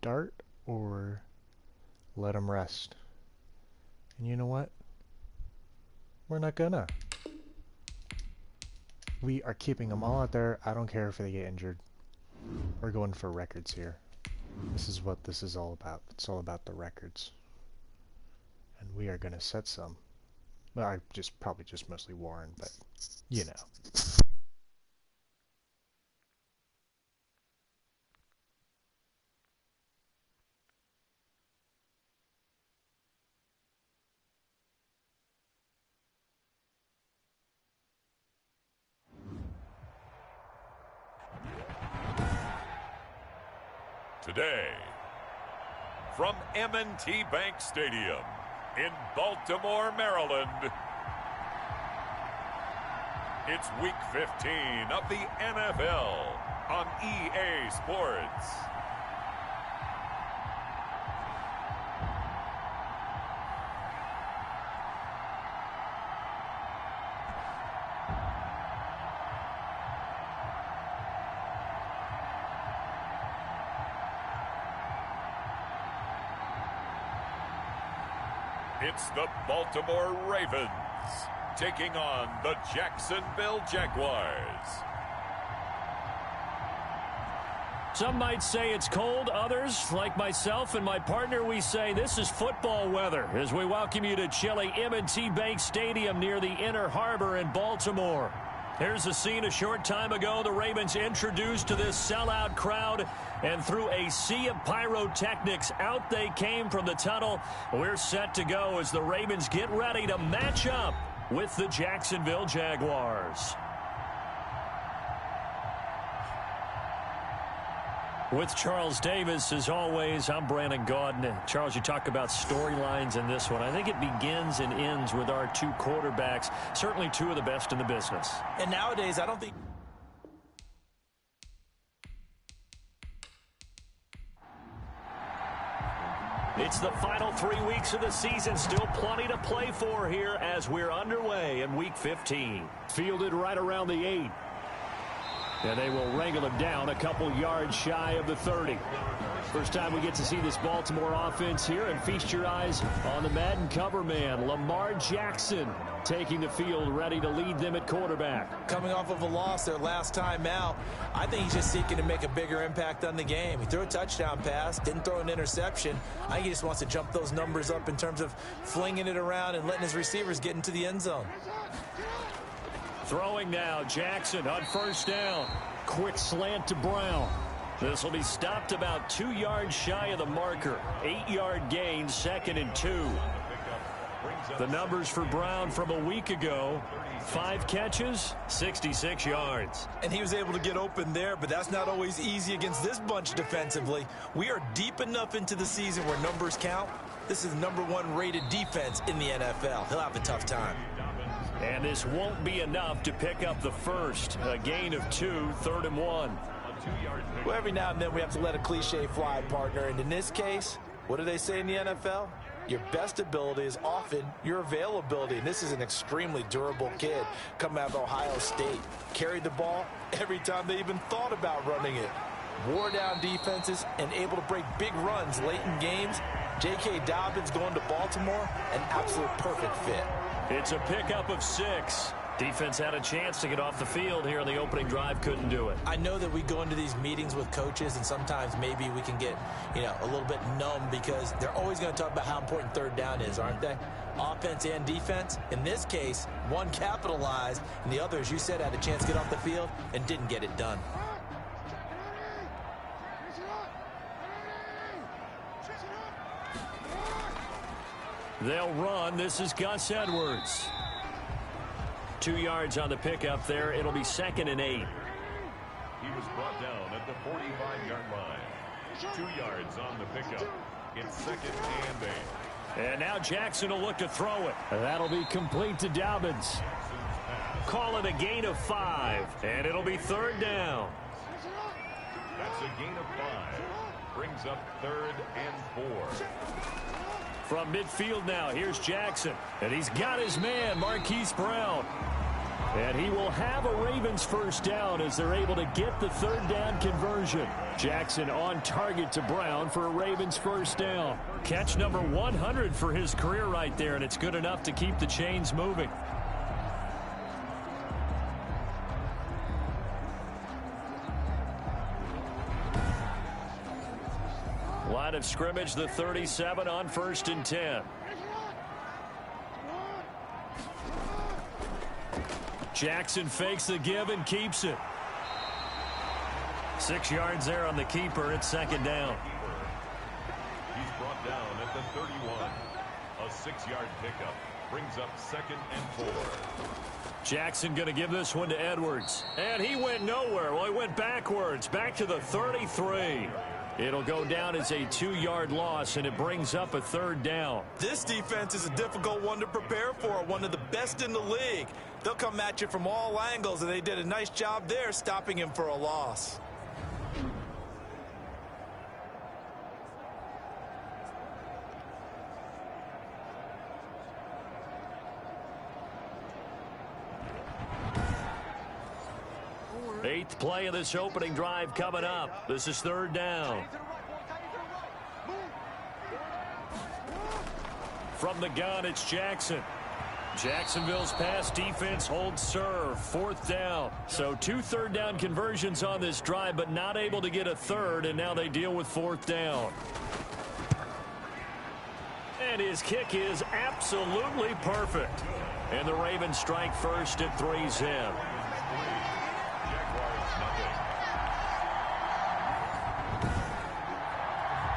start or let them rest? And you know what? We're not gonna. We are keeping them all out there. I don't care if they get injured. We're going for records here. This is what this is all about. It's all about the records. And we are gonna set some. Well, I probably just mostly Warren, but you know. Today, from M&T Bank Stadium in Baltimore, Maryland, it's Week 15 of the NFL on EA Sports. It's the Baltimore Ravens taking on the Jacksonville Jaguars. Some might say it's cold. Others, like myself and my partner, we say this is football weather as we welcome you to chilly M&T Bank Stadium near the Inner Harbor in Baltimore. Here's the scene a short time ago. The Ravens introduced to this sellout crowd, and through a sea of pyrotechnics, out they came from the tunnel. We're set to go as the Ravens get ready to match up with the Jacksonville Jaguars. With Charles Davis, as always, I'm Brandon Gaudin. Charles, you talk about storylines in this one. I think it begins and ends with our two quarterbacks, certainly two of the best in the business. And nowadays, I don't think... It's the final 3 weeks of the season. Still plenty to play for here as we're underway in Week 15. Fielded right around the 8. And they will wrangle him down a couple yards shy of the 30. First time we get to see this Baltimore offense here, and feast your eyes on the Madden cover man, Lamar Jackson, taking the field, ready to lead them at quarterback. Coming off of a loss their last time out, I think he's just seeking to make a bigger impact on the game. He threw a touchdown pass, didn't throw an interception. I think he just wants to jump those numbers up in terms of flinging it around and letting his receivers get into the end zone. Throwing now, Jackson on first down. Quick slant to Brown. This will be stopped about 2 yards shy of the marker. 8-yard gain, 2nd and 2. The numbers for Brown from a week ago: 5 catches, 66 yards. And he was able to get open there, but that's not always easy against this bunch defensively. We are deep enough into the season where numbers count. This is #1 rated defense in the NFL. He'll have a tough time. And this won't be enough to pick up the first. A gain of 2, 3rd and 1. Well, every now and then we have to let a cliche fly, partner. And in this case, what do they say in the NFL? Your best ability is often your availability. And this is an extremely durable kid coming out of Ohio State. Carried the ball every time they even thought about running it. Wore down defenses and able to break big runs late in games. J.K. Dobbins going to Baltimore, an absolute perfect fit. It's a pickup of 6. Defense had a chance to get off the field here in the opening drive, couldn't do it. I know that we go into these meetings with coaches, and sometimes maybe we can get, a little bit numb because they're always going to talk about how important third down is, aren't they? Offense and defense. In this case, one capitalized, and the other, as you said, had a chance to get off the field and didn't get it done. They'll run. This is Gus Edwards. 2 yards on the pickup there. It'll be 2nd and 8. He was brought down at the 45-yard line. 2 yards on the pickup. It's 2nd and 8. And now Jackson will look to throw it. That'll be complete to Dobbins. Call it a gain of 5, and it'll be 3rd down. That's a gain of 5. Brings up 3rd and 4. From midfield now, here's Jackson. And he's got his man, Marquise Brown. And he will have a Ravens first down as they're able to get the third down conversion. Jackson on target to Brown for a Ravens first down. Catch number 100 for his career right there, and it's good enough to keep the chains moving. Line of scrimmage, the 37 on 1st and 10. Jackson fakes the give and keeps it. 6 yards there on the keeper. It's second down. He's brought down at the 31. A 6-yard pickup brings up 2nd and 4. Jackson going to give this one to Edwards. And he went nowhere. Well, he went backwards. Back to the 33. It'll go down as a 2-yard loss, and it brings up a third down. This defense is a difficult one to prepare for, one of the best in the league. They'll come at you from all angles, and they did a nice job there stopping him for a loss. Eighth play of this opening drive coming up. This is third down. From the gun, it's Jackson. Jacksonville's pass defense holds serve. Fourth down. So 2 third down conversions on this drive, but not able to get a third, and now they deal with fourth down. And his kick is absolutely perfect. And the Ravens strike first at 3-zip.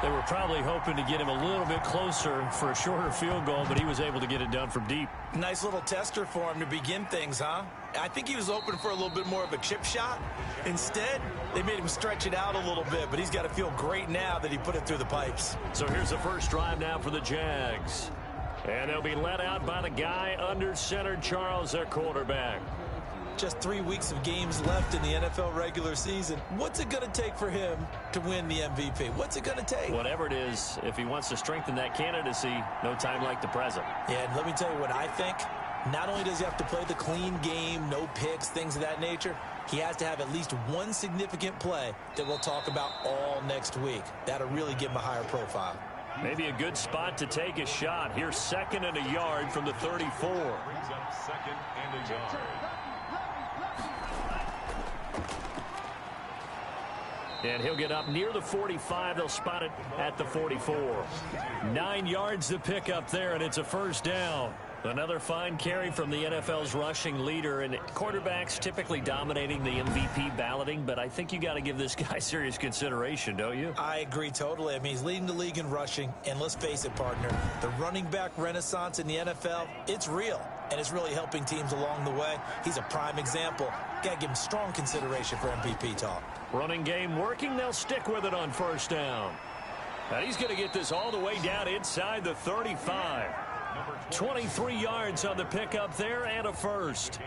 They were probably hoping to get him a little bit closer for a shorter field goal, but he was able to get it done from deep. Nice little tester for him to begin things, huh? I think he was hoping for a little bit more of a chip shot. Instead, they made him stretch it out a little bit, but he's got to feel great now that he put it through the pipes. So here's the first drive now for the Jags. And they'll be led out by the guy under center, Charles, their quarterback. Just 3 weeks of games left in the NFL regular season. What's it going to take for him to win the MVP? What's it going to take? Whatever it is, if he wants to strengthen that candidacy, no time like the present. Yeah, and let me tell you what I think. Not only does he have to play the clean game, no picks, things of that nature, he has to have at least one significant play that we'll talk about all next week. That'll really give him a higher profile. Maybe a good spot to take a shot. Here's 2nd and a yard from the 34. Brings up 2nd and a yard. And he'll get up near the 45. They'll spot it at the 44. 9 yards to pick up there, and it's a first down. Another fine carry from the NFL's rushing leader, and quarterbacks typically dominating the MVP balloting, but I think you got to give this guy serious consideration, don't you? I agree totally. I mean, he's leading the league in rushing, and let's face it, partner, the running back renaissance in the NFL, it's real, and it's really helping teams along the way. He's a prime example. Got to give him strong consideration for MVP talk. Running game working. They'll stick with it on first down. And he's going to get this all the way down inside the 35. 23 yards on the pickup there and a first.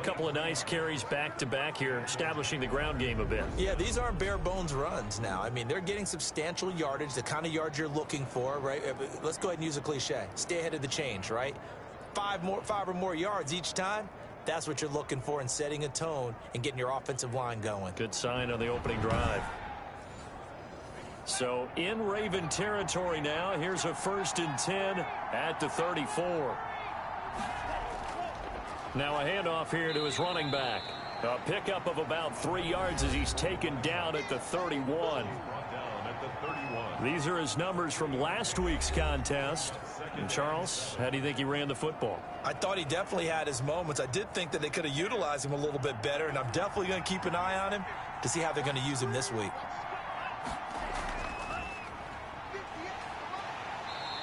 A couple of nice carries back-to-back here, establishing the ground game a bit. Yeah, these aren't bare-bones runs now. I mean, they're getting substantial yardage, the kind of yards you're looking for, right? Let's go ahead and use a cliche. Stay ahead of the change, right? 5 or more yards each time. That's what you're looking for in setting a tone and getting your offensive line going. Good sign on the opening drive. So in Raven territory now. Here's a 1st and 10 at the 34. Now a handoff here to his running back. A pickup of about 3 yards as he's taken down at the 31. These are his numbers from last week's contest. And Charles, how do you think he ran the football? I thought he definitely had his moments. I did think that they could have utilized him a little bit better, and I'm definitely going to keep an eye on him to see how they're going to use him this week.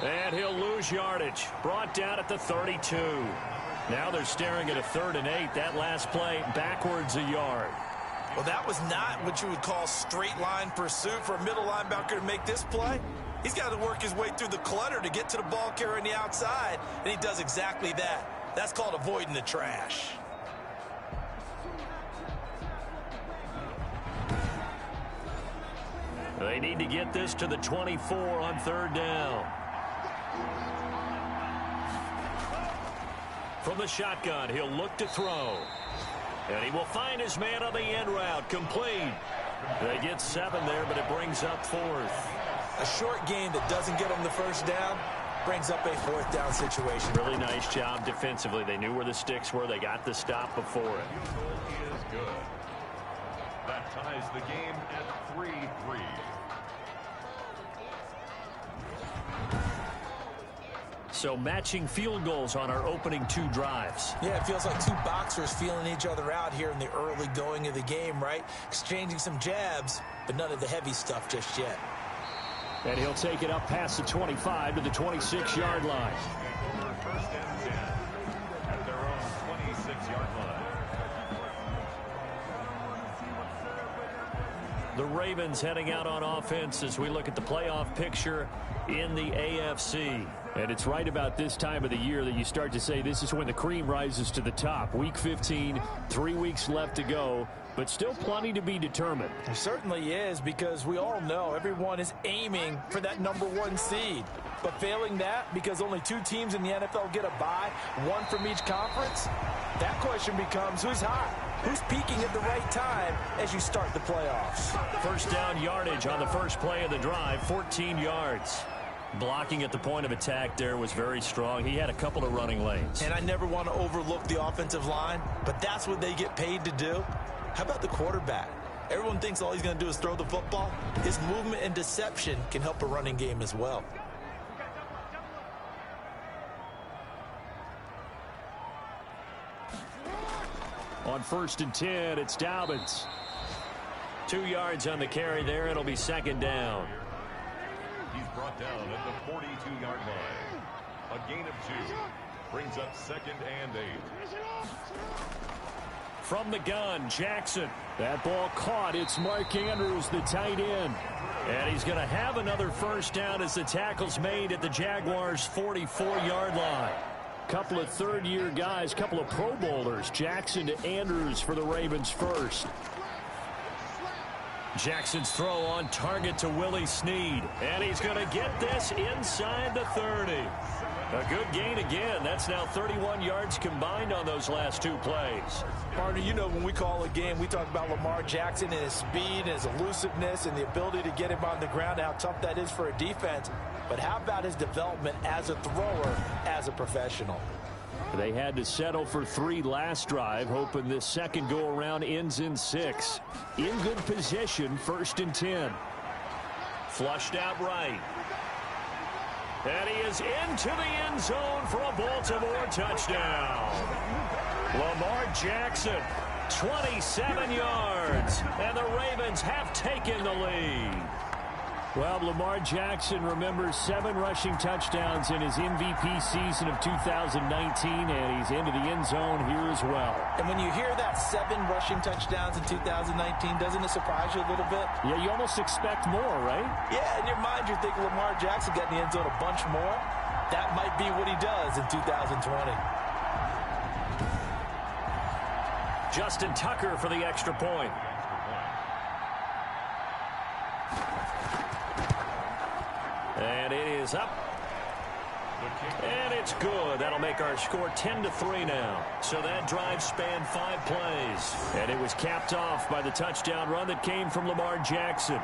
And he'll lose yardage. Brought down at the 32. Now they're staring at a 3rd and 8. That last play backwards a yard. Well, that was not what you would call straight line pursuit for a middle linebacker to make this play. He's got to work his way through the clutter to get to the ball carrier on the outside, and he does exactly that. That's called avoiding the trash. They need to get this to the 24 on 3rd down. From the shotgun, he'll look to throw. And he will find his man on the end route. Complete. They get 7 there, but it brings up 4th. A short game that doesn't get them the first down brings up a 4th down situation. Really nice job defensively. They knew where the sticks were. They got the stop before it. Field goal is good. That ties the game at 3-3. So matching field goals on our opening 2 drives. Yeah, it feels like 2 boxers feeling each other out here in the early going of the game, right? Exchanging some jabs, but none of the heavy stuff just yet. And he'll take it up past the 25 to the 26-yard line. First and 10 at their own 26-yard line. The Ravens heading out on offense as we look at the playoff picture in the AFC. And it's right about this time of the year that you start to say this is when the cream rises to the top. Week 15, 3 weeks left to go, but still plenty to be determined. There certainly is, because we all know everyone is aiming for that #1 seed. But failing that, because only 2 teams in the NFL get a bye, 1 from each conference, that question becomes who's hot? Who's peaking at the right time as you start the playoffs? First down yardage on the first play of the drive, 14 yards. Blocking at the point of attack there was very strong. He had a couple of running lanes. And I never want to overlook the offensive line, but that's what they get paid to do. How about the quarterback? Everyone thinks all he's going to do is throw the football. His movement and deception can help a running game as well. On 1st and 10, it's Dobbins. 2 yards on the carry there. It'll be 2nd down. He's brought down at the 42-yard line. A gain of 2 brings up 2nd and 8. From the gun, Jackson. That ball caught. It's Mark Andrews, the tight end. And he's going to have another first down as the tackle's made at the Jaguars' 44-yard line. Couple of 3rd-year guys, couple of Pro Bowlers. Jackson to Andrews for the Ravens first. Jackson's throw on target to Willie Snead. And he's going to get this inside the 30. A good gain again. That's now 31 yards combined on those last 2 plays. Partner, you know when we call a game, we talk about Lamar Jackson and his speed and his elusiveness and the ability to get him on the ground, how tough that is for a defense. But how about his development as a thrower, as a professional? They had to settle for 3 last drive, hoping this second go-around ends in 6. In good position, 1st and 10. Flushed out right. And he is into the end zone for a Baltimore touchdown. Lamar Jackson, 27 yards, and the Ravens have taken the lead. Well, Lamar Jackson remembers 7 rushing touchdowns in his MVP season of 2019, and he's into the end zone here as well. And when you hear that 7 rushing touchdowns in 2019, doesn't it surprise you a little bit? Yeah, you almost expect more, right? Yeah, in your mind you're thinking Lamar Jackson got in the end zone a bunch more. That might be what he does in 2020. Justin Tucker for the extra point. And it is up. And it's good. That'll make our score 10-3 now. So that drive spanned 5 plays. And it was capped off by the touchdown run that came from Lamar Jackson.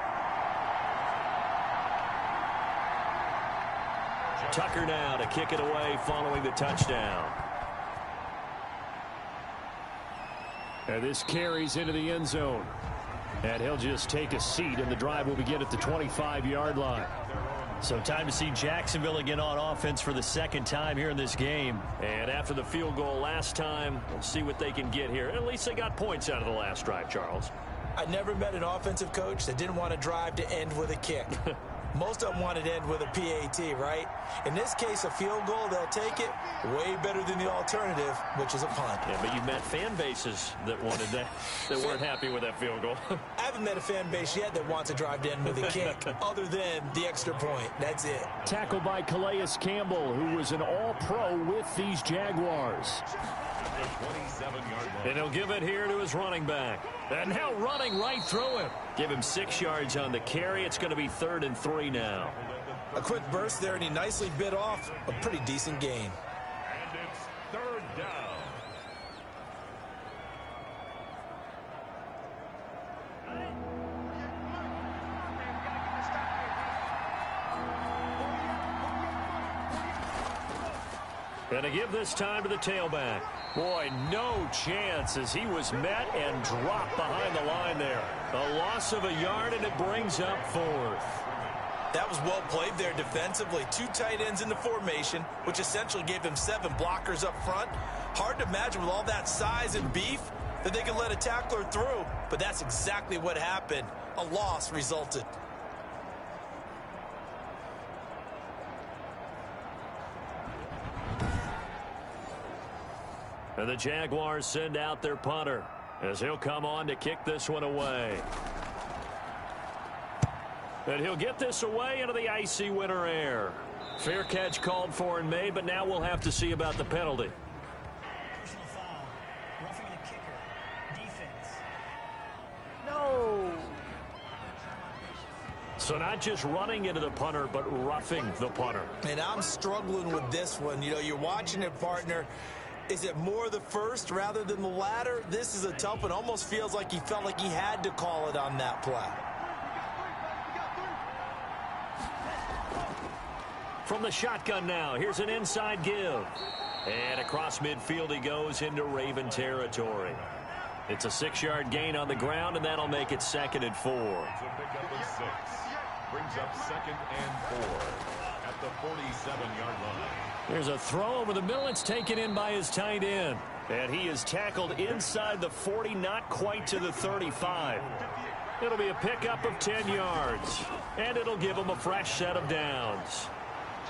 Tucker now to kick it away following the touchdown. And this carries into the end zone. And he'll just take a seat, and the drive will begin at the 25-yard line. So time to see Jacksonville again on offense for the 2nd time here in this game. And after the field goal last time, we'll see what they can get here. At least they got points out of the last drive, Charles. I never met an offensive coach that didn't want a drive to end with a kick. Most of them want it to end with a PAT, right? In this case, a field goal, they'll take it. Way better than the alternative, which is a punt. Yeah, but you've met fan bases that wanted that, that weren't happy with that field goal. I haven't met a fan base yet that wants a drive to end with a kick, other than the extra point. That's it. Tackled by Calais Campbell, who was an all-pro with these Jaguars. And he'll give it here to his running back. And now running right through him. Give him 6 yards on the carry. It's going to be 3rd and 3 now. A quick burst there, and he nicely bit off a pretty decent gain. And it's 3rd down. And to give this time to the tailback. Boy, no chance as he was met and dropped behind the line there. A loss of a yard, and it brings up fourth. That was well played there defensively. 2 tight ends in the formation, which essentially gave them 7 blockers up front. Hard to imagine with all that size and beef that they could let a tackler through, but that's exactly what happened. A loss resulted. And the Jaguars send out their punter as he'll come on to kick this one away. And he'll get this away into the icy winter air. Fair catch called for and made, but now we'll have to see about the penalty. Personal foul. Roughing the kicker. Defense. No! So not just running into the punter, but roughing the punter. And I'm struggling with this one. You know, you're watching it, partner. Is it more the first rather than the latter? This is a tough one. Almost feels like he felt like he had to call it on that play. From the shotgun now, here's an inside give. And across midfield he goes into Raven territory. It's a 6-yard gain on the ground, and that'll make it 2nd and 4. It's a pickup of 6. Brings up 2nd and 4 at the 47-yard line. There's a throw over the middle. It's taken in by his tight end. And he is tackled inside the 40, not quite to the 35. It'll be a pickup of 10 yards. And it'll give him a fresh set of downs.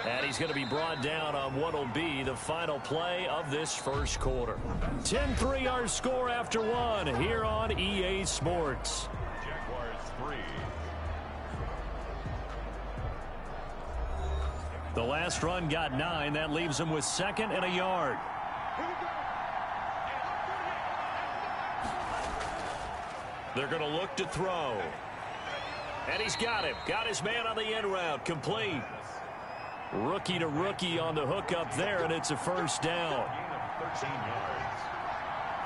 And he's going to be brought down on what will be the final play of this first quarter. 10-3 our score after 1 here on EA Sports. Jaguars 3. The last run got 9. That leaves him with 2nd and a yard. They're going to look to throw. And he's got him. Got his man on the end route. Complete. Rookie to rookie on the hookup there, and it's a first down. Gain of 13 yards.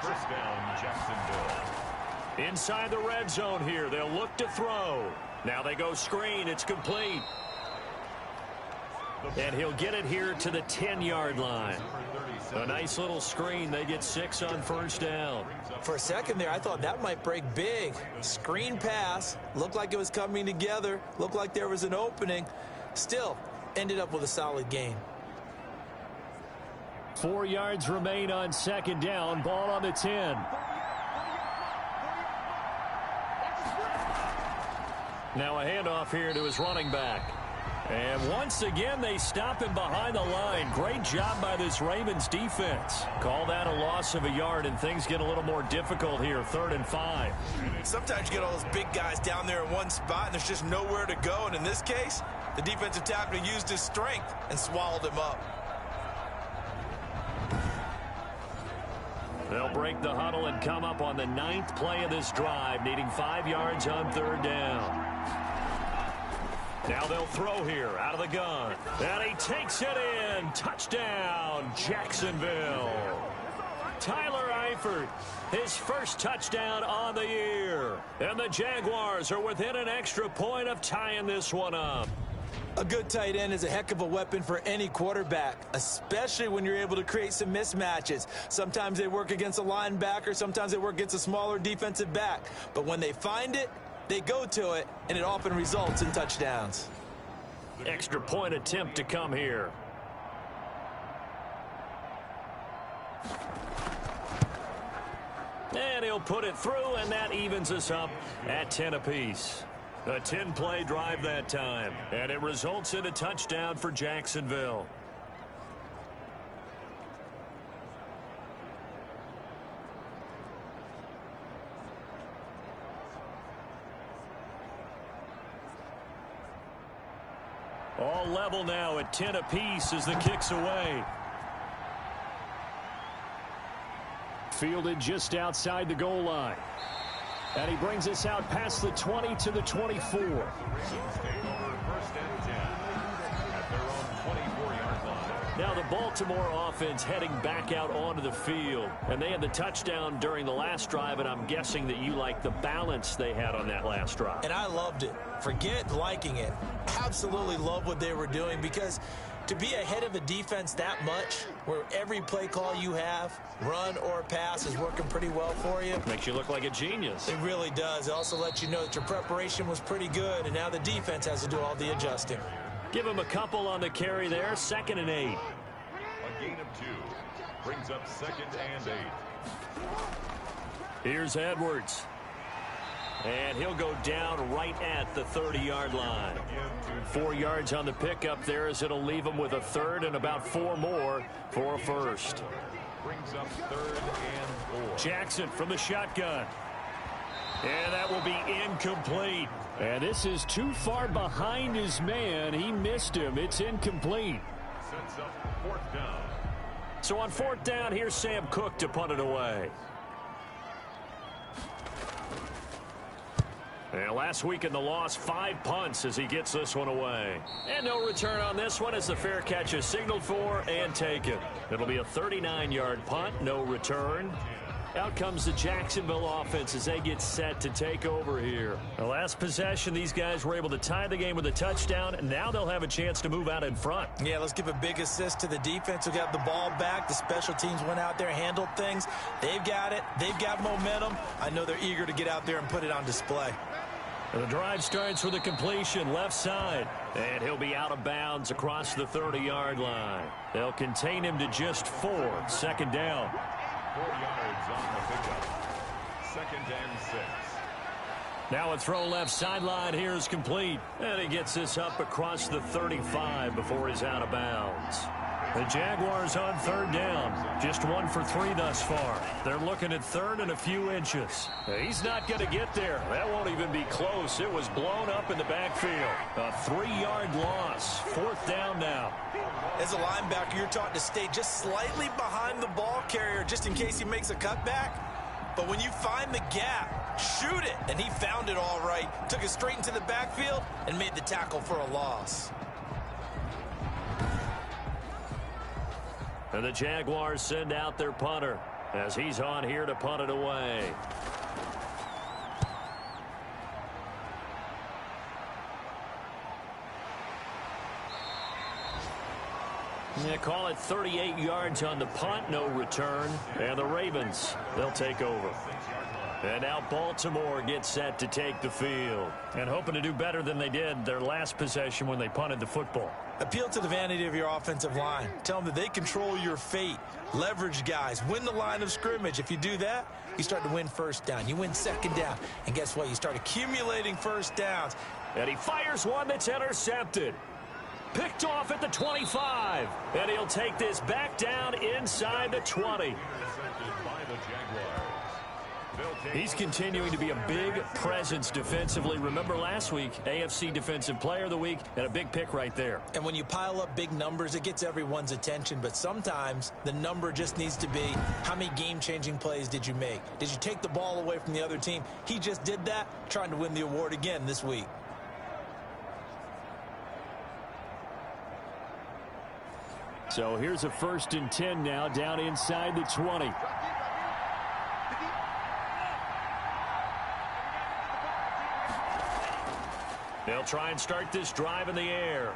First down, Jacksonville. Inside the red zone here. They'll look to throw. Now they go screen. It's complete. And he'll get it here to the 10-yard line. A nice little screen. They get 6 on first down. For a second there, I thought that might break big. Screen pass. Looked like it was coming together. Looked like there was an opening. Still, ended up with a solid gain. 4 yards remain on 2nd down. Ball on the 10. Now a handoff here to his running back. And once again, they stop him behind the line. Great job by this Ravens defense. Call that a loss of a yard, and things get a little more difficult here. 3rd and 5. Sometimes you get all those big guys down there in one spot, and there's just nowhere to go. And in this case, the defensive tackle used his strength and swallowed him up. They'll break the huddle and come up on the 9th play of this drive, needing 5 yards on 3rd down. Now they'll throw here out of the gun. And he takes it in. Touchdown, Jacksonville. Tyler Eifert, his first touchdown on the year. And the Jaguars are within an extra point of tying this one up. A good tight end is a heck of a weapon for any quarterback, especially when you're able to create some mismatches. Sometimes they work against a linebacker, sometimes they work against a smaller defensive back. But when they find it, they go to it, and it often results in touchdowns. Extra point attempt to come here. And he'll put it through, and that evens us up at 10 apiece. A 10-play drive that time, and it results in a touchdown for Jacksonville. All level now at 10 apiece as the kick's away. Fielded just outside the goal line. And he brings us out past the 20 to the 24. Take over 1st and 10 at their own 24-yard line. Now the Baltimore offense heading back out onto the field. And they had the touchdown during the last drive, and I'm guessing that you like the balance they had on that last drive. And I loved it. Forget liking it. Absolutely love what they were doing, because to be ahead of a defense that much, where every play call you have, run or pass, is working pretty well for you. Makes you look like a genius. It really does. It also lets you know that your preparation was pretty good, and now the defense has to do all the adjusting. Give him a couple on the carry there. 2nd and 8. A gain of 2 brings up 2nd and 8. Here's Edwards. And he'll go down right at the 30-yard line. 4 yards on the pickup there, as it'll leave him with a 3rd and about 4 more for a 1st. Brings up 3rd and 4. Jackson from the shotgun. And that will be incomplete. And this is too far behind his man. He missed him. It's incomplete. Sets up 4th down. So on 4th down, here's Sam Cook to punt it away. And last week in the loss, 5 punts as he gets this one away. And no return on this one as the fair catch is signaled for and taken. It'll be a 39-yard punt, no return. Out comes the Jacksonville offense as they get set to take over here. The last possession, these guys were able to tie the game with a touchdown, and now they'll have a chance to move out in front. Yeah, let's give a big assist to the defense who got the ball back. The special teams went out there, handled things. They've got it. They've got momentum. I know they're eager to get out there and put it on display. And the drive starts with a completion left side. And he'll be out of bounds across the 30-yard line. They'll contain him to just 4. 2nd down. 4 yards on the pickup. 2nd and 6. Now a throw left sideline here is complete. And he gets this up across the 35 before he's out of bounds. The Jaguars on 3rd down. Just 1 for 3 thus far. They're looking at 3rd and a few inches. He's not going to get there. That won't even be close. It was blown up in the backfield. A 3-yard loss. 4th down now. As a linebacker, you're taught to stay just slightly behind the ball carrier just in case he makes a cutback. But when you find the gap, shoot it. And he found it all right. Took it straight into the backfield and made the tackle for a loss. And the Jaguars send out their punter as he's on here to punt it away. They call it 38 yards on the punt, no return. And the Ravens, they'll take over. And now Baltimore gets set to take the field. And hoping to do better than they did their last possession when they punted the football. Appeal to the vanity of your offensive line. Tell them that they control your fate. Leverage guys. Win the line of scrimmage. If you do that, you start to win 1st down. You win 2nd down. And guess what? You start accumulating 1st downs. And he fires one that's intercepted. Picked off at the 25. And he'll take this back down inside the 20. He's continuing to be a big presence defensively. Remember last week, AFC Defensive Player of the Week, and a big pick right there. And when you pile up big numbers, it gets everyone's attention. But sometimes the number just needs to be, how many game-changing plays did you make? Did you take the ball away from the other team? He just did that, trying to win the award again this week. So here's a 1st and 10 now, down inside the 20. They'll try and start this drive in the air.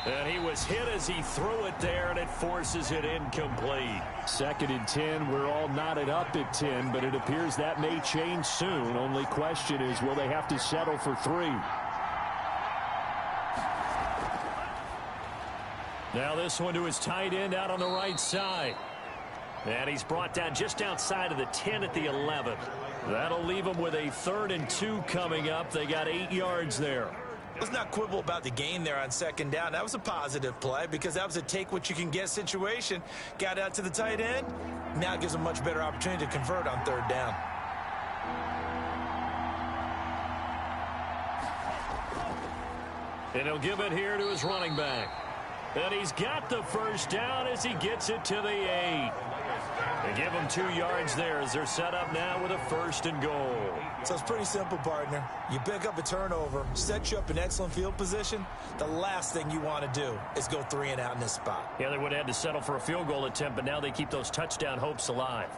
And he was hit as he threw it there, and it forces it incomplete. 2nd and 10, we're all knotted up at 10, but it appears that may change soon. Only question is, will they have to settle for 3? Now this one to his tight end out on the right side. And he's brought down just outside of the 10 at the 11. That'll leave him with a 3rd and 2 coming up. They got 8 yards there. Let's not quibble about the gain there on 2nd down. That was a positive play because that was a take-what-you-can-get situation. Got out to the tight end. Now it gives him a much better opportunity to convert on 3rd down. And he'll give it here to his running back. And he's got the first down as he gets it to the 8. They give him 2 yards there as they're set up now with a 1st and goal. So it's pretty simple, partner. You pick up a turnover, set you up in excellent field position. The last thing you want to do is go 3 and out in this spot. Yeah, they would have had to settle for a field goal attempt, but now they keep those touchdown hopes alive.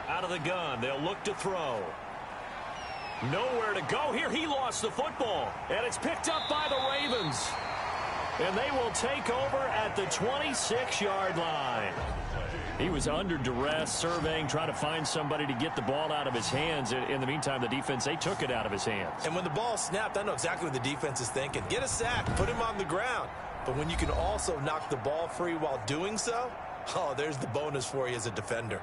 Out of the gun, they'll look to throw. Nowhere to go here. He lost the football, and it's picked up by the Ravens. And they will take over at the 26-yard line. He was under duress, surveying, trying to find somebody to get the ball out of his hands. In the meantime, the defense, they took it out of his hands. And when the ball snapped, I know exactly what the defense is thinking. Get a sack, put him on the ground. But when you can also knock the ball free while doing so, oh, there's the bonus for you as a defender.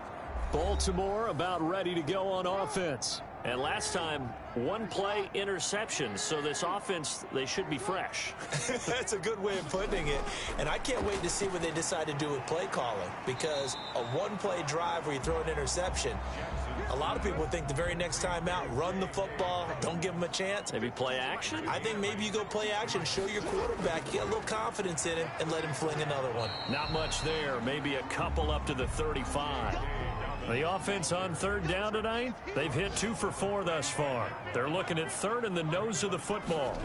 Baltimore about ready to go on offense. And last time, 1-play interception. So this offense, they should be fresh. That's a good way of putting it. And I can't wait to see what they decide to do with play calling. Because a 1-play drive where you throw an interception, a lot of people would think the very next time out, run the football, don't give them a chance. Maybe play action? I think maybe you go play action, show your quarterback, get a little confidence in him, and let him fling another one. Not much there. Maybe a couple up to the 35. The offense on 3rd down tonight, they've hit 2 for 4 thus far. They're looking at 3rd in the nose of the football.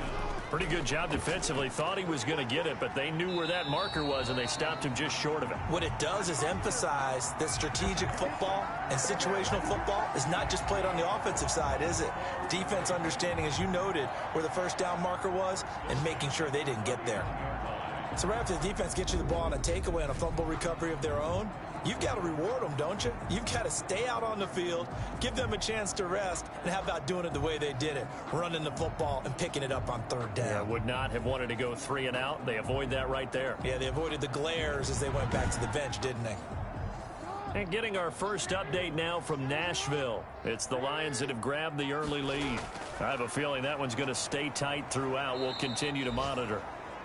Pretty good job defensively. Thought he was going to get it, but they knew where that marker was, and they stopped him just short of it. What it does is emphasize that strategic football and situational football is not just played on the offensive side, is it? Defense understanding, as you noted, where the 1st down marker was and making sure they didn't get there. So right after the defense gets you the ball on a takeaway and a fumble recovery of their own, you've got to reward them, don't you? You've got to stay out on the field, give them a chance to rest, and how about doing it the way they did it, running the football and picking it up on 3rd down. Yeah, would not have wanted to go 3 and out. They avoid that right there. Yeah, they avoided the glares as they went back to the bench, didn't they? And getting our first update now from Nashville. It's the Lions that have grabbed the early lead. I have a feeling that one's going to stay tight throughout. We'll continue to monitor.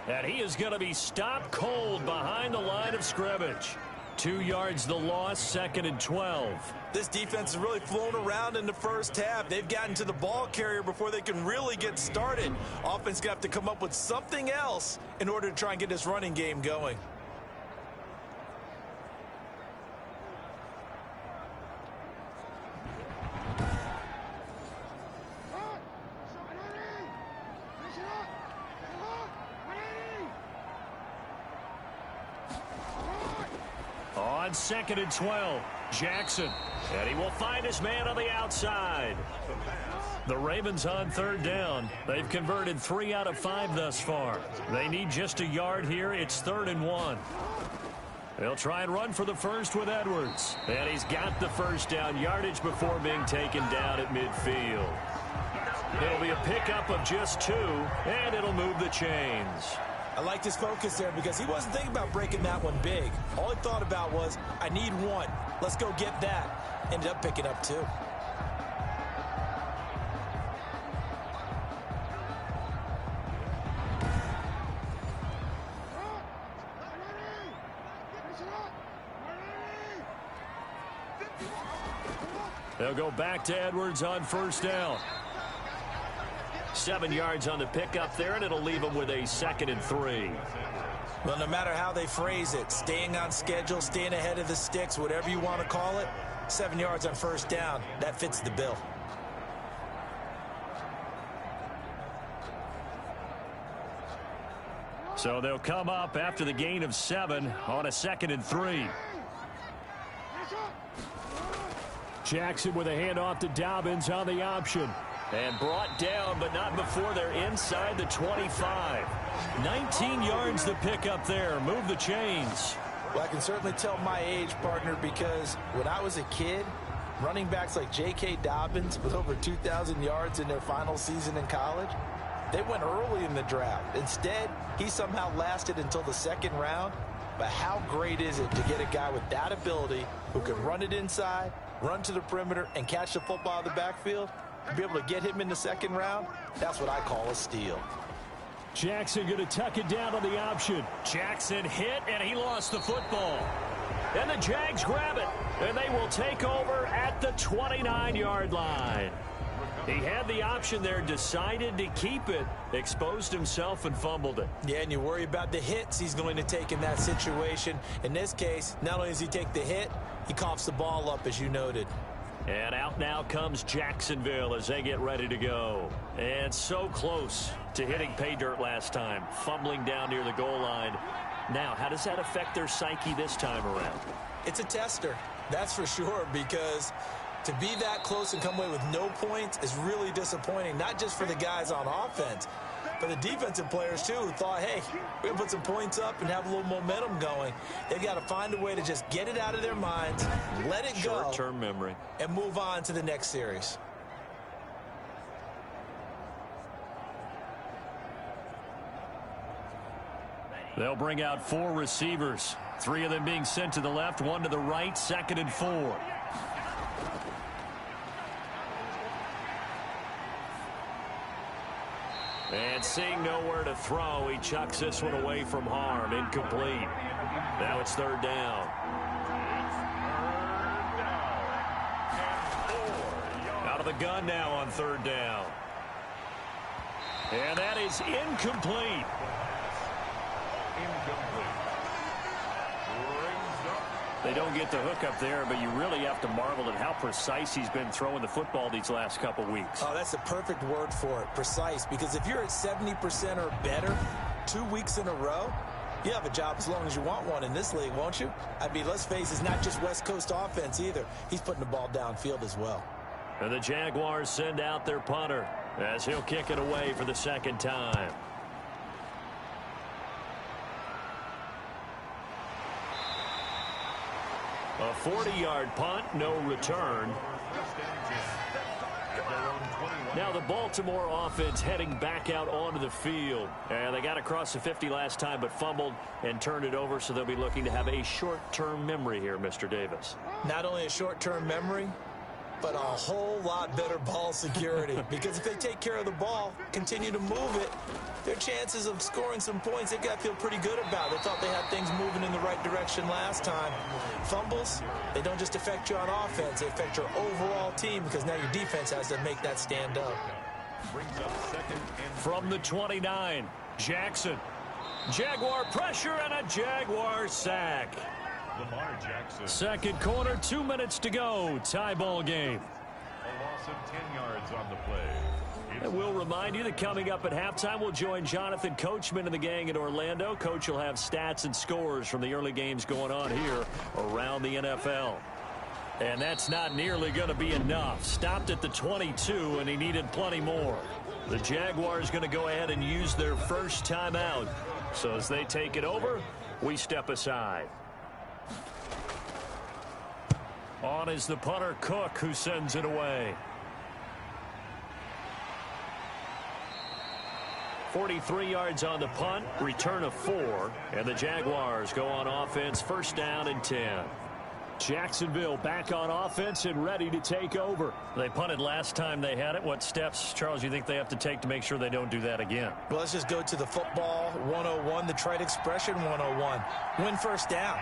And he is going to be stopped cold behind the line of scrimmage. 2 yards the loss, 2nd and 12. This defense has really flown around in the first half. They've gotten to the ball carrier before they can really get started. Offense got to come up with something else in order to try and get this running game going. On 2nd and 12, Jackson. And he will find his man on the outside. The Ravens on 3rd down. They've converted 3 out of 5 thus far. They need just a yard here. It's 3rd and 1. They'll try and run for the first with Edwards. And he's got the first down yardage before being taken down at midfield. It'll be a pickup of just 2, and it'll move the chains. I liked his focus there because he wasn't thinking about breaking that one big. All he thought about was, I need 1. Let's go get that. Ended up picking up 2. They'll go back to Edwards on 1st down. 7 yards on the pickup there, and it'll leave them with a 2nd and 3. Well, no matter how they phrase it, staying on schedule, staying ahead of the sticks, whatever you want to call it, 7 yards on 1st down, that fits the bill. So they'll come up after the gain of 7 on a 2nd and 3. Jackson with a handoff to Dobbins on the option. And brought down, but not before they're inside the 25. 19 yards to pick up there. Move the chains. Well, I can certainly tell my age, partner, because when I was a kid, running backs like J.K. Dobbins with over 2,000 yards in their final season in college, they went early in the draft. Instead, he somehow lasted until the 2nd round. But how great is it to get a guy with that ability who can run it inside, run to the perimeter, and catch the football out of the backfield? To be able to get him in the 2nd round, that's what I call a steal. Jackson going to tuck it down on the option. Jackson hit, and he lost the football. And the Jags grab it, and they will take over at the 29-yard line. He had the option there, decided to keep it, exposed himself and fumbled it. Yeah, and you worry about the hits he's going to take in that situation. In this case, not only does he take the hit, he coughs the ball up, as you noted. And out now comes Jacksonville as they get ready to go. And so close to hitting pay dirt last time, fumbling down near the goal line. Now, how does that affect their psyche this time around? It's a tester, that's for sure, because to be that close and come away with no points is really disappointing, not just for the guys on offense, but the defensive players, too, who thought, hey, we're going to put some points up and have a little momentum going. They've got to find a way to just get it out of their minds, let it go. Short-term memory. And move on to the next series. They'll bring out 4 receivers, 3 of them being sent to the left, 1 to the right, 2nd and 4. And seeing nowhere to throw, he chucks this one away from harm. Incomplete. Now it's 3rd down. Out of the gun now on 3rd down. And that is incomplete. They don't get the hook up there, but you really have to marvel at how precise he's been throwing the football these last couple weeks. Oh, that's the perfect word for it, precise. Because if you're at 70% or better 2 weeks in a row, you have a job as long as you want one in this league, won't you? I mean, let's face it, it's not just West Coast offense either. He's putting the ball downfield as well. And the Jaguars send out their punter as he'll kick it away for the 2nd time. A 40-yard punt, no return. Now the Baltimore offense heading back out onto the field. And they got across the 50 last time but fumbled and turned it over, so they'll be looking to have a short-term memory here, Mr. Davis. Not only a short-term memory, but a whole lot better ball security. Because if they take care of the ball, continue to move it, their chances of scoring some points, they've got to feel pretty good about. They thought they had things moving in the right direction last time. Fumbles, they don't just affect you on offense, they affect your overall team because now your defense has to make that stand up. From the 29, Jackson. Jaguar pressure and a Jaguar sack. Lamar Jackson. 2nd quarter, 2 minutes to go. Tie ball game. A loss of 10 yards on the play. And we'll remind you that coming up at halftime, we'll join Jonathan Coachman and the gang in Orlando. Coach will have stats and scores from the early games going on here around the NFL. And that's not nearly going to be enough. Stopped at the 22, and he needed plenty more. The Jaguars going to go ahead and use their first timeout. So as they take it over, we step aside. On is the punter, Cook, who sends it away. 43 yards on the punt, return of 4, and the Jaguars go on offense, 1st down and 10. Jacksonville back on offense and ready to take over. They punted last time they had it. What steps, Charles, you think they have to take to make sure they don't do that again? Well, let's just go to the football 101, the trite expression 101. Win 1st down.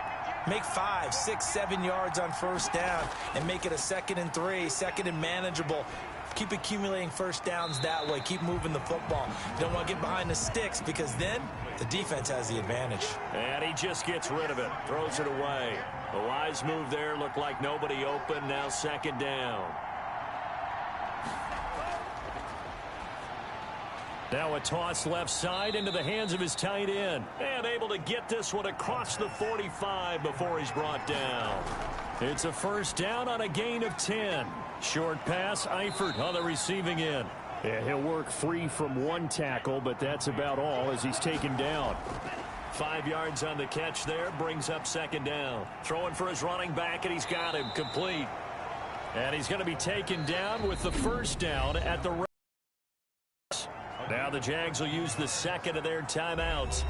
Make 5, 6, 7 yards on 1st down and make it a 2nd and 3, 2nd and manageable. Keep accumulating 1st downs that way. Keep moving the football. You don't want to get behind the sticks because then the defense has the advantage. And he just gets rid of it. Throws it away. A wise move there. Looked like nobody open. Now 2nd down. Now a toss left side into the hands of his tight end. And able to get this one across the 45 before he's brought down. It's a 1st down on a gain of 10. Short pass, Eifert on the receiving end. Yeah, he'll work free from 1 tackle, but that's about all as he's taken down. 5 yards on the catch there, brings up 2nd down. Throwing for his running back, and he's got him complete. And he's going to be taken down with the 1st down at the... Now the Jags will use the 2nd of their timeouts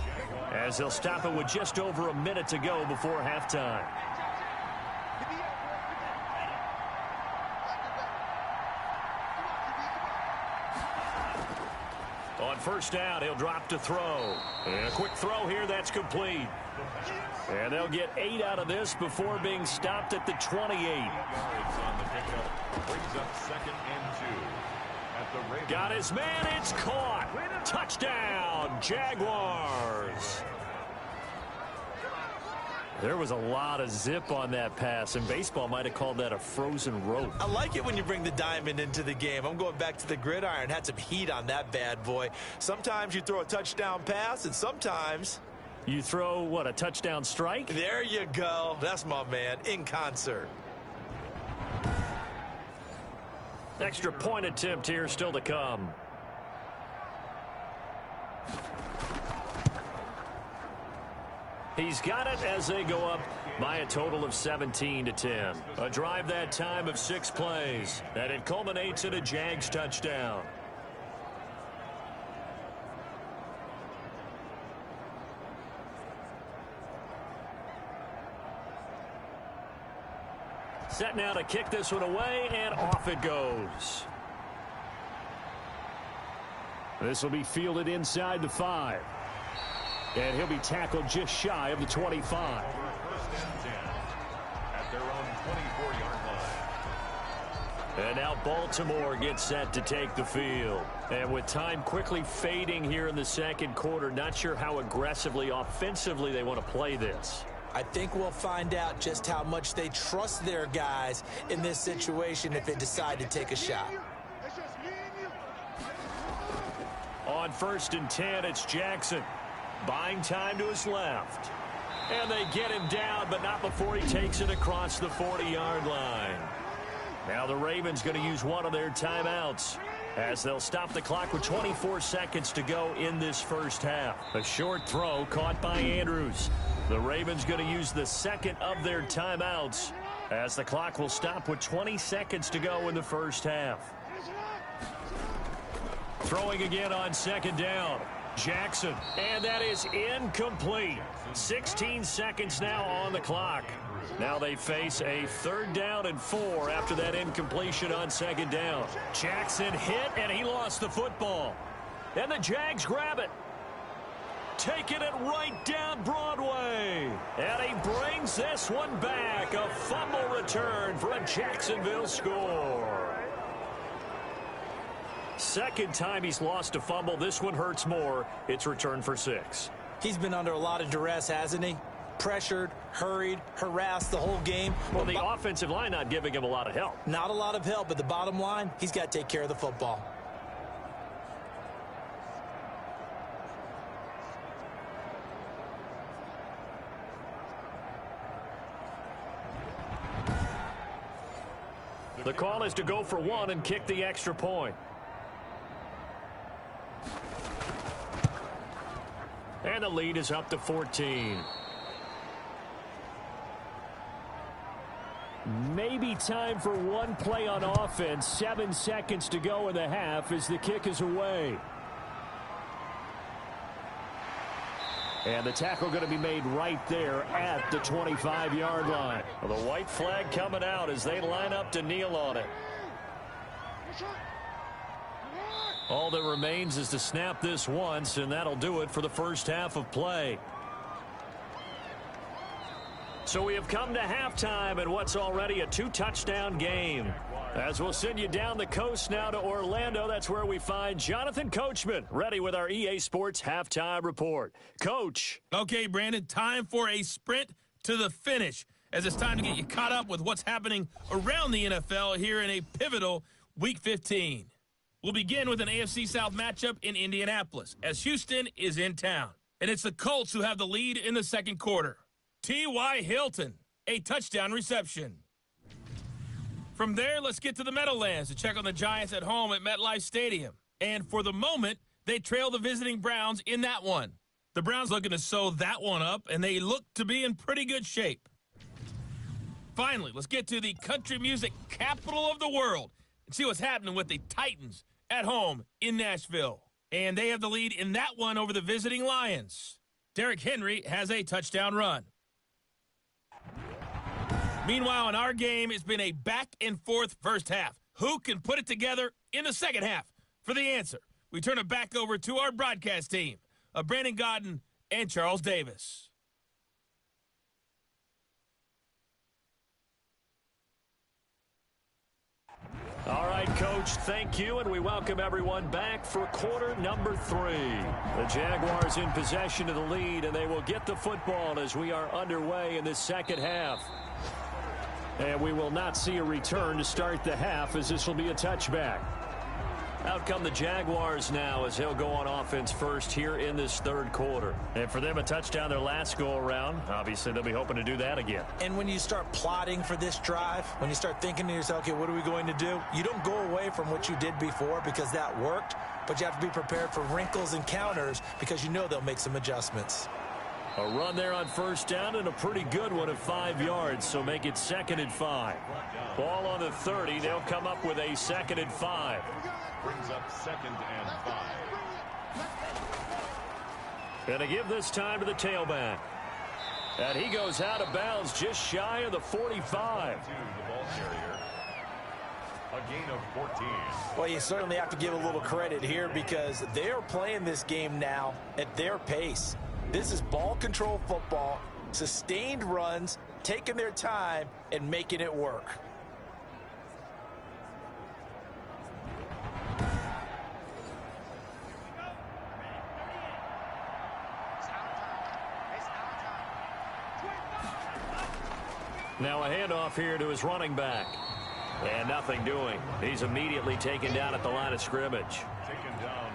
as they'll stop it with just over a minute to go before halftime. On first down, he'll drop to throw. And a quick throw here, that's complete. And they'll get 8 out of this before being stopped at the 28. Yards on the pickup. Brings up 2nd and 2. At the Ravens. Got his man, it's caught. Touchdown, Jaguars. There was a lot of zip on that pass, and baseball might have called that a frozen rope. I like it when you bring the diamond into the game. I'm going back to the gridiron. Had some heat on that bad boy. Sometimes you throw a touchdown pass, and sometimes you throw, what, a touchdown strike? There you go. That's my man, in concert. Extra point attempt here still to come. He's got it as they go up by a total of 17-10. A drive that time of 6 plays, and it culminates in a Jags touchdown. Set now to kick this one away, and off it goes. This will be fielded inside the 5. And he'll be tackled just shy of the 25. First and 10 at their own 24-yard line. And now Baltimore gets set to take the field. And with time quickly fading here in the second quarter, not sure how aggressively, offensively they want to play this. I think we'll find out just how much they trust their guys in this situation if they decide to take a shot. On 1st and 10, it's Jackson. Buying time to his left. And they get him down, but not before he takes it across the 40-yard line. Now the Ravens going to use one of their timeouts as they'll stop the clock with 24 seconds to go in this first half. A short throw caught by Andrews. The Ravens going to use the second of their timeouts as the clock will stop with 20 seconds to go in the first half. Throwing again on 2nd down. Jackson, and that is incomplete. 16 seconds now on the clock. Now they face a 3rd down and 4 after that incompletion on 2nd down. Jackson hit, and he lost the football. And the Jags grab it. Taking it right down Broadway. And he brings this one back. A fumble return for a Jacksonville score. Second time he's lost a fumble. This one hurts more. It's returned for 6. He's been under a lot of duress, hasn't he? Pressured, hurried, harassed the whole game. Well, the offensive line not giving him a lot of help. Not a lot of help, but the bottom line, he's got to take care of the football. The call is to go for 1 and kick the extra point. And the lead is up to 14. Maybe time for one play on offense. 7 seconds to go in the half as the kick is away. And the tackle going to be made right there at the 25-yard line. Well, the white flag coming out as they line up to kneel on it. All that remains is to snap this once, and that'll do it for the first half of play. So we have come to halftime in what's already a 2-touchdown game. As we'll send you down the coast now to Orlando, that's where we find Jonathan Coachman, ready with our EA Sports Halftime Report. Coach. Okay, Brandon, time for a sprint to the finish, as it's time to get you caught up with what's happening around the NFL here in a pivotal Week 15. We'll begin with an AFC South matchup in Indianapolis, as Houston is in town. And it's the Colts who have the lead in the second quarter. T.Y. Hilton, a touchdown reception. From there, let's get to the Meadowlands to check on the Giants at home at MetLife Stadium. And for the moment, they trail the visiting Browns in that one. The Browns looking to sew that one up, and they look to be in pretty good shape. Finally, let's get to the country music capital of the world and see what's happening with the Titans at home in Nashville. And they have the lead in that one over the visiting Lions. Derrick Henry has a touchdown run. Meanwhile, in our game, it's been a back-and-forth first half. Who can put it together in the second half? For the answer, we turn it back over to our broadcast team of Brandon Godden and Charles Davis. All right, Coach, thank you, and we welcome everyone back for quarter number 3. The Jaguars in possession of the lead, and they will get the football as we are underway in this second half. And we will not see a return to start the half, as this will be a touchback. Out come the Jaguars now as he'll go on offense first here in this third quarter. And for them, a touchdown their last go-around. Obviously, they'll be hoping to do that again. And when you start plotting for this drive, when you start thinking to yourself, okay, what are we going to do? You don't go away from what you did before because that worked, but you have to be prepared for wrinkles and counters because you know they'll make some adjustments. A run there on first down and a pretty good one of 5 yards, so make it 2nd and 5. Ball on the 30. They'll come up with a 2nd and 5. Brings up 2nd and 5. And to give this time to the tailback. And he goes out of bounds just shy of the 45. The ball carrier. A gain of 14. Well, you certainly have to give a little credit here because they're playing this game now at their pace. This is ball control football, sustained runs, taking their time, and making it work. Now a handoff here to his running back. And nothing doing. He's immediately taken down at the line of scrimmage.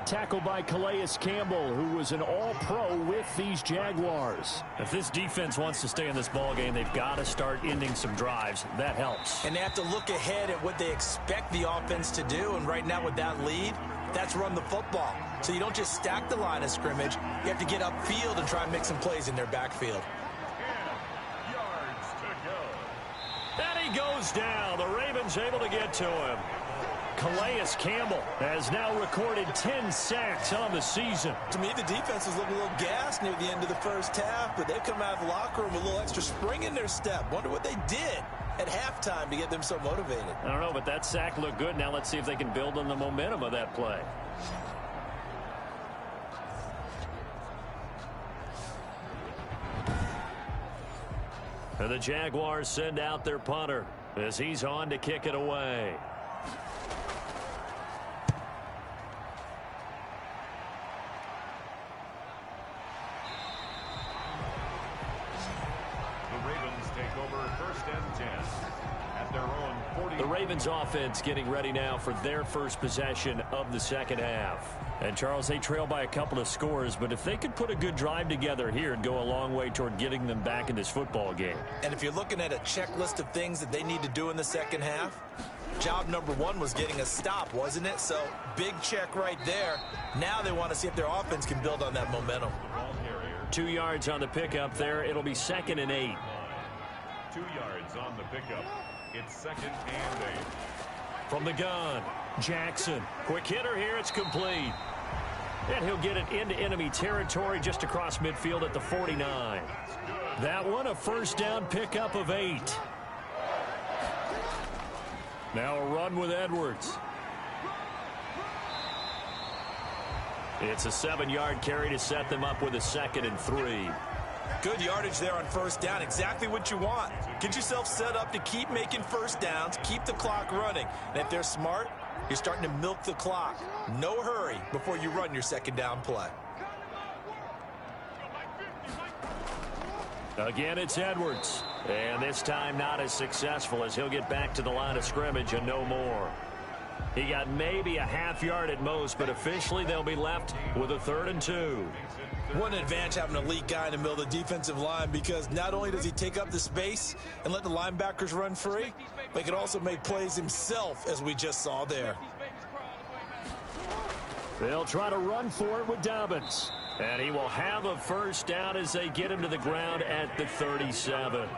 Tackled by Calais Campbell, who was an all-pro with these Jaguars. If this defense wants to stay in this ballgame, they've got to start ending some drives. That helps. And they have to look ahead at what they expect the offense to do. And right now with that lead, that's run the football. So you don't just stack the line of scrimmage. You have to get upfield and try and make some plays in their backfield. 10 yards to go. And he goes down. The Ravens able to get to him. Calais Campbell has now recorded 10 sacks on the season. To me, the defense was looking a little gassed near the end of the first half, but they've come out of the locker room with a little extra spring in their step. Wonder what they did at halftime to get them so motivated. I don't know, but that sack looked good. Now let's see if they can build on the momentum of that play. And the Jaguars send out their punter as he's on to kick it away. The Ravens offense getting ready now for their first possession of the second half. And Charles, they trail by a couple of scores, but if they could put a good drive together here, it'd go a long way toward getting them back in this football game. And if you're looking at a checklist of things that they need to do in the second half, job number 1 was getting a stop, wasn't it? So big check right there. Now they want to see if their offense can build on that momentum. 2 yards on the pickup there. It'll be 2nd and 8. 2 yards on the pickup. It's 2nd and 8. From the gun, Jackson. Quick hitter here. It's complete. And he'll get it into enemy territory just across midfield at the 49. That one, a first down pickup of 8. Now a run with Edwards. It's a 7-yard carry to set them up with a 2nd and 3. Good yardage there on first down. Exactly what you want. Get yourself set up to keep making first downs, keep the clock running. And if they're smart, you're starting to milk the clock. No hurry before you run your second down play. Again, it's Edwards. And this time not as successful as he'll get back to the line of scrimmage and no more. He got maybe a half yard at most, but officially they'll be left with a 3rd and 2. What an advantage having an elite guy in the middle of the defensive line, because not only does he take up the space and let the linebackers run free, but he can also make plays himself, as we just saw there. They'll try to run for it with Dobbins. And he will have a first down as they get him to the ground at the 37.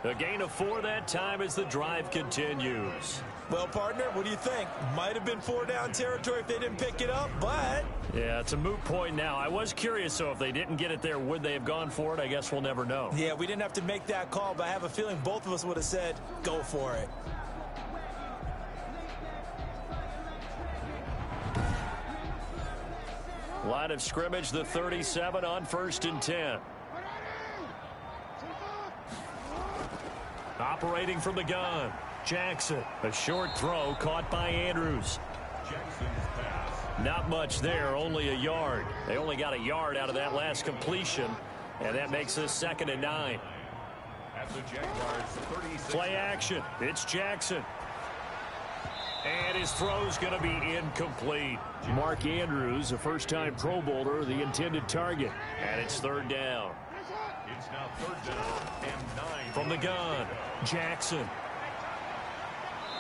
A gain of 4 that time as the drive continues. Well, partner, what do you think? Might have been 4-down territory if they didn't pick it up, but... Yeah, it's a moot point now. I was curious, so if they didn't get it there, would they have gone for it? I guess we'll never know. Yeah, we didn't have to make that call, but I have a feeling both of us would have said, go for it. Line of scrimmage, the 37 on 1st and 10. Operating from the gun, Jackson. A short throw caught by Andrews. Jackson's pass. Not much there, only a yard. They only got a yard out of that last completion, and that makes this 2nd and 9. At the Jaguars 36. Play action. It's Jackson. And his throw's going to be incomplete. Mark Andrews, a first-time Pro Bowler, the intended target. And it's 3rd down. It's now 3rd down and 9. From the gun, Jackson.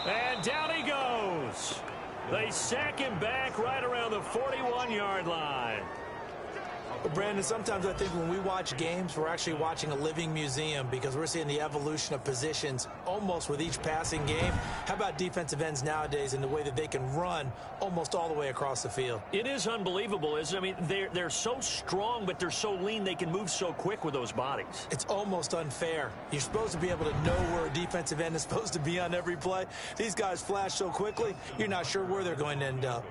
And down he goes. They sack him back right around the 41-yard line. Well, Brandon, sometimes I think when we watch games, we're actually watching a living museum because we're seeing the evolution of positions almost with each passing game. How about defensive ends nowadays and the way that they can run almost all the way across the field? It is unbelievable, isn't it? I mean, they're so strong, but they're so lean, they can move so quick with those bodies. It's almost unfair. You're supposed to be able to know where a defensive end is supposed to be on every play. These guys flash so quickly, you're not sure where they're going to end up.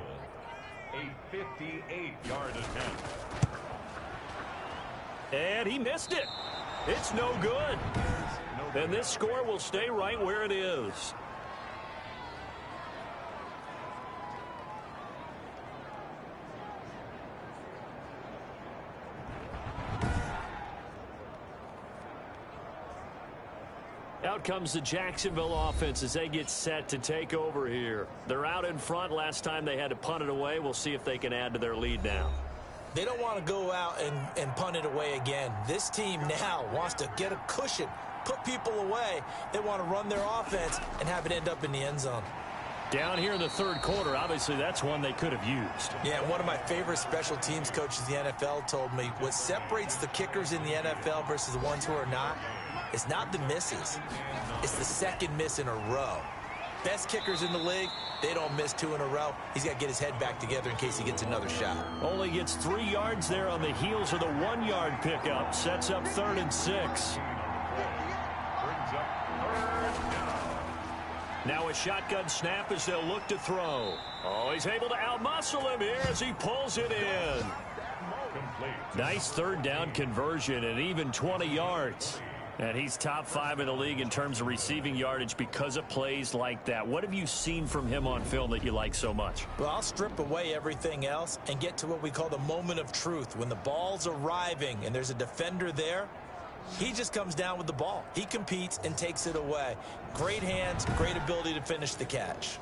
A 58-yard attempt. And he missed it. It's no good. And this score will stay right where it is. Out comes the Jacksonville offense as they get set to take over here. They're out in front. Last time they had to punt it away. We'll see if they can add to their lead now. They don't want to go out and punt it away again. This team now wants to get a cushion, put people away. They want to run their offense and have it end up in the end zone. Down here in the 3rd quarter, obviously that's one they could have used. Yeah, one of my favorite special teams coaches in the NFL told me what separates the kickers in the NFL versus the ones who are not is not the misses. It's the second miss in a row. Best kickers in the league, they don't miss 2 in a row. He's got to get his head back together in case he gets another shot. Only gets 3 yards there on the heels of the 1-yard pickup. Sets up 3rd and 6. Brings up 3rd down. Now a shotgun snap as they'll look to throw. Oh, he's able to outmuscle him here as he pulls it in. Complete. Nice 3rd down conversion and even 20 yards. And he's top 5 in the league in terms of receiving yardage because of plays like that. What have you seen from him on film that you like so much? Well, I'll strip away everything else and get to what we call the moment of truth. When the ball's arriving and there's a defender there, he just comes down with the ball. He competes and takes it away. Great hands, great ability to finish the catch.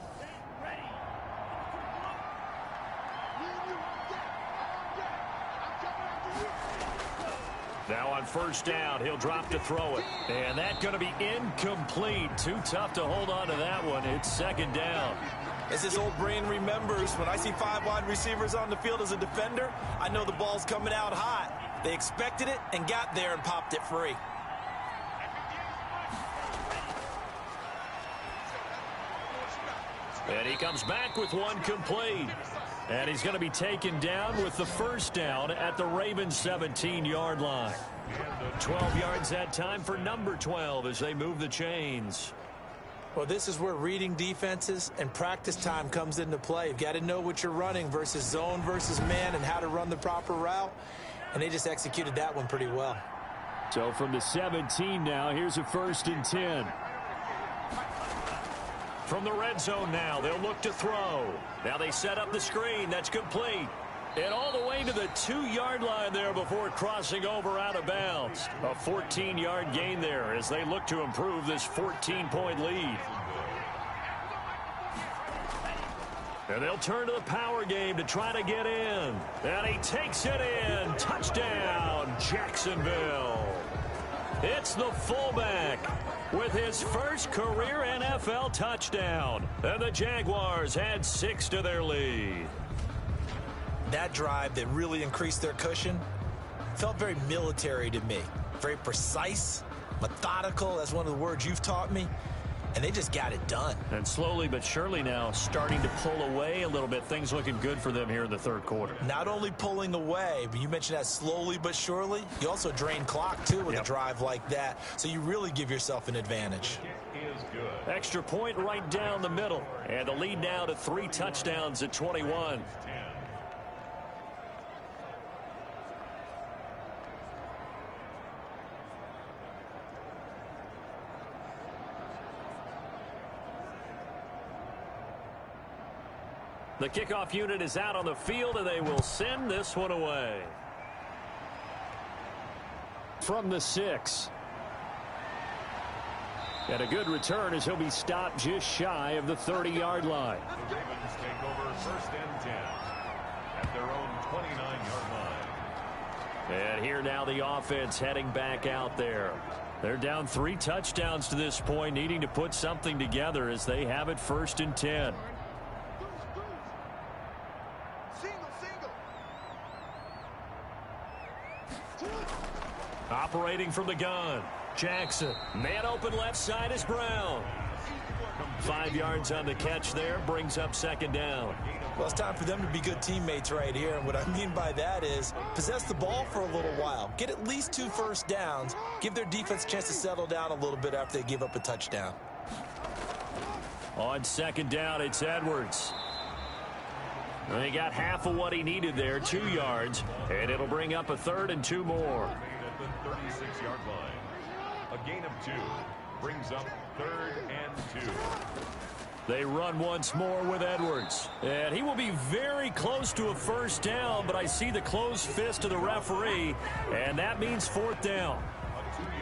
Now on 1st down, he'll drop to throw it. And that's going to be incomplete. Too tough to hold on to that one. It's 2nd down. As his old brain remembers, when I see 5 wide receivers on the field as a defender, I know the ball's coming out hot. They expected it and got there and popped it free. And he comes back with one complete. And he's going to be taken down with the 1st down at the Ravens 17-yard line. 12 yards that time for number 12 as they move the chains. Well, this is where reading defenses and practice time comes into play. You've got to know what you're running versus zone versus man and how to run the proper route. And they just executed that one pretty well. So from the 17 now, here's a 1st and 10. From the red zone now, they'll look to throw. Now they set up the screen. That's complete. And all the way to the 2-yard line there before crossing over out of bounds. A 14-yard gain there as they look to improve this 14-point lead. And they'll turn to the power game to try to get in. And he takes it in. Touchdown, Jacksonville. It's the fullback with his first career NFL touchdown. And the Jaguars add 6 to their lead. That drive that really increased their cushion felt very military to me. Very precise, methodical. That's one of the words you've taught me. And they just got it done. And slowly but surely now starting to pull away a little bit. Things looking good for them here in the 3rd quarter. Not only pulling away, but you mentioned that slowly but surely. You also drain clock, too, with a drive like that. So you really give yourself an advantage. Is good. Extra point right down the middle. And the lead now to 3 touchdowns at 21. The kickoff unit is out on the field, and they will send this one away. From the 6. And a good return as he'll be stopped just shy of the 30-yard line. The Ravens take over 1st and 10 at their own 29-yard line. And here now the offense heading back out there. They're down 3 touchdowns to this point, needing to put something together as they have it 1st and 10. Operating from the gun. Jackson. Man open left side is Brown. 5 yards on the catch there. Brings up 2nd down. Well, it's time for them to be good teammates right here. And what I mean by that is possess the ball for a little while. Get at least 2 first downs. Give their defense a chance to settle down a little bit after they give up a touchdown. On 2nd down, it's Edwards. And he got half of what he needed there, 2 yards. And it'll bring up a 3rd and 2 more. At the 36-yard line. A gain of 2 brings up 3rd and 2. They run once more with Edwards. And he will be very close to a 1st down, but I see the closed fist of the referee, and that means 4th down.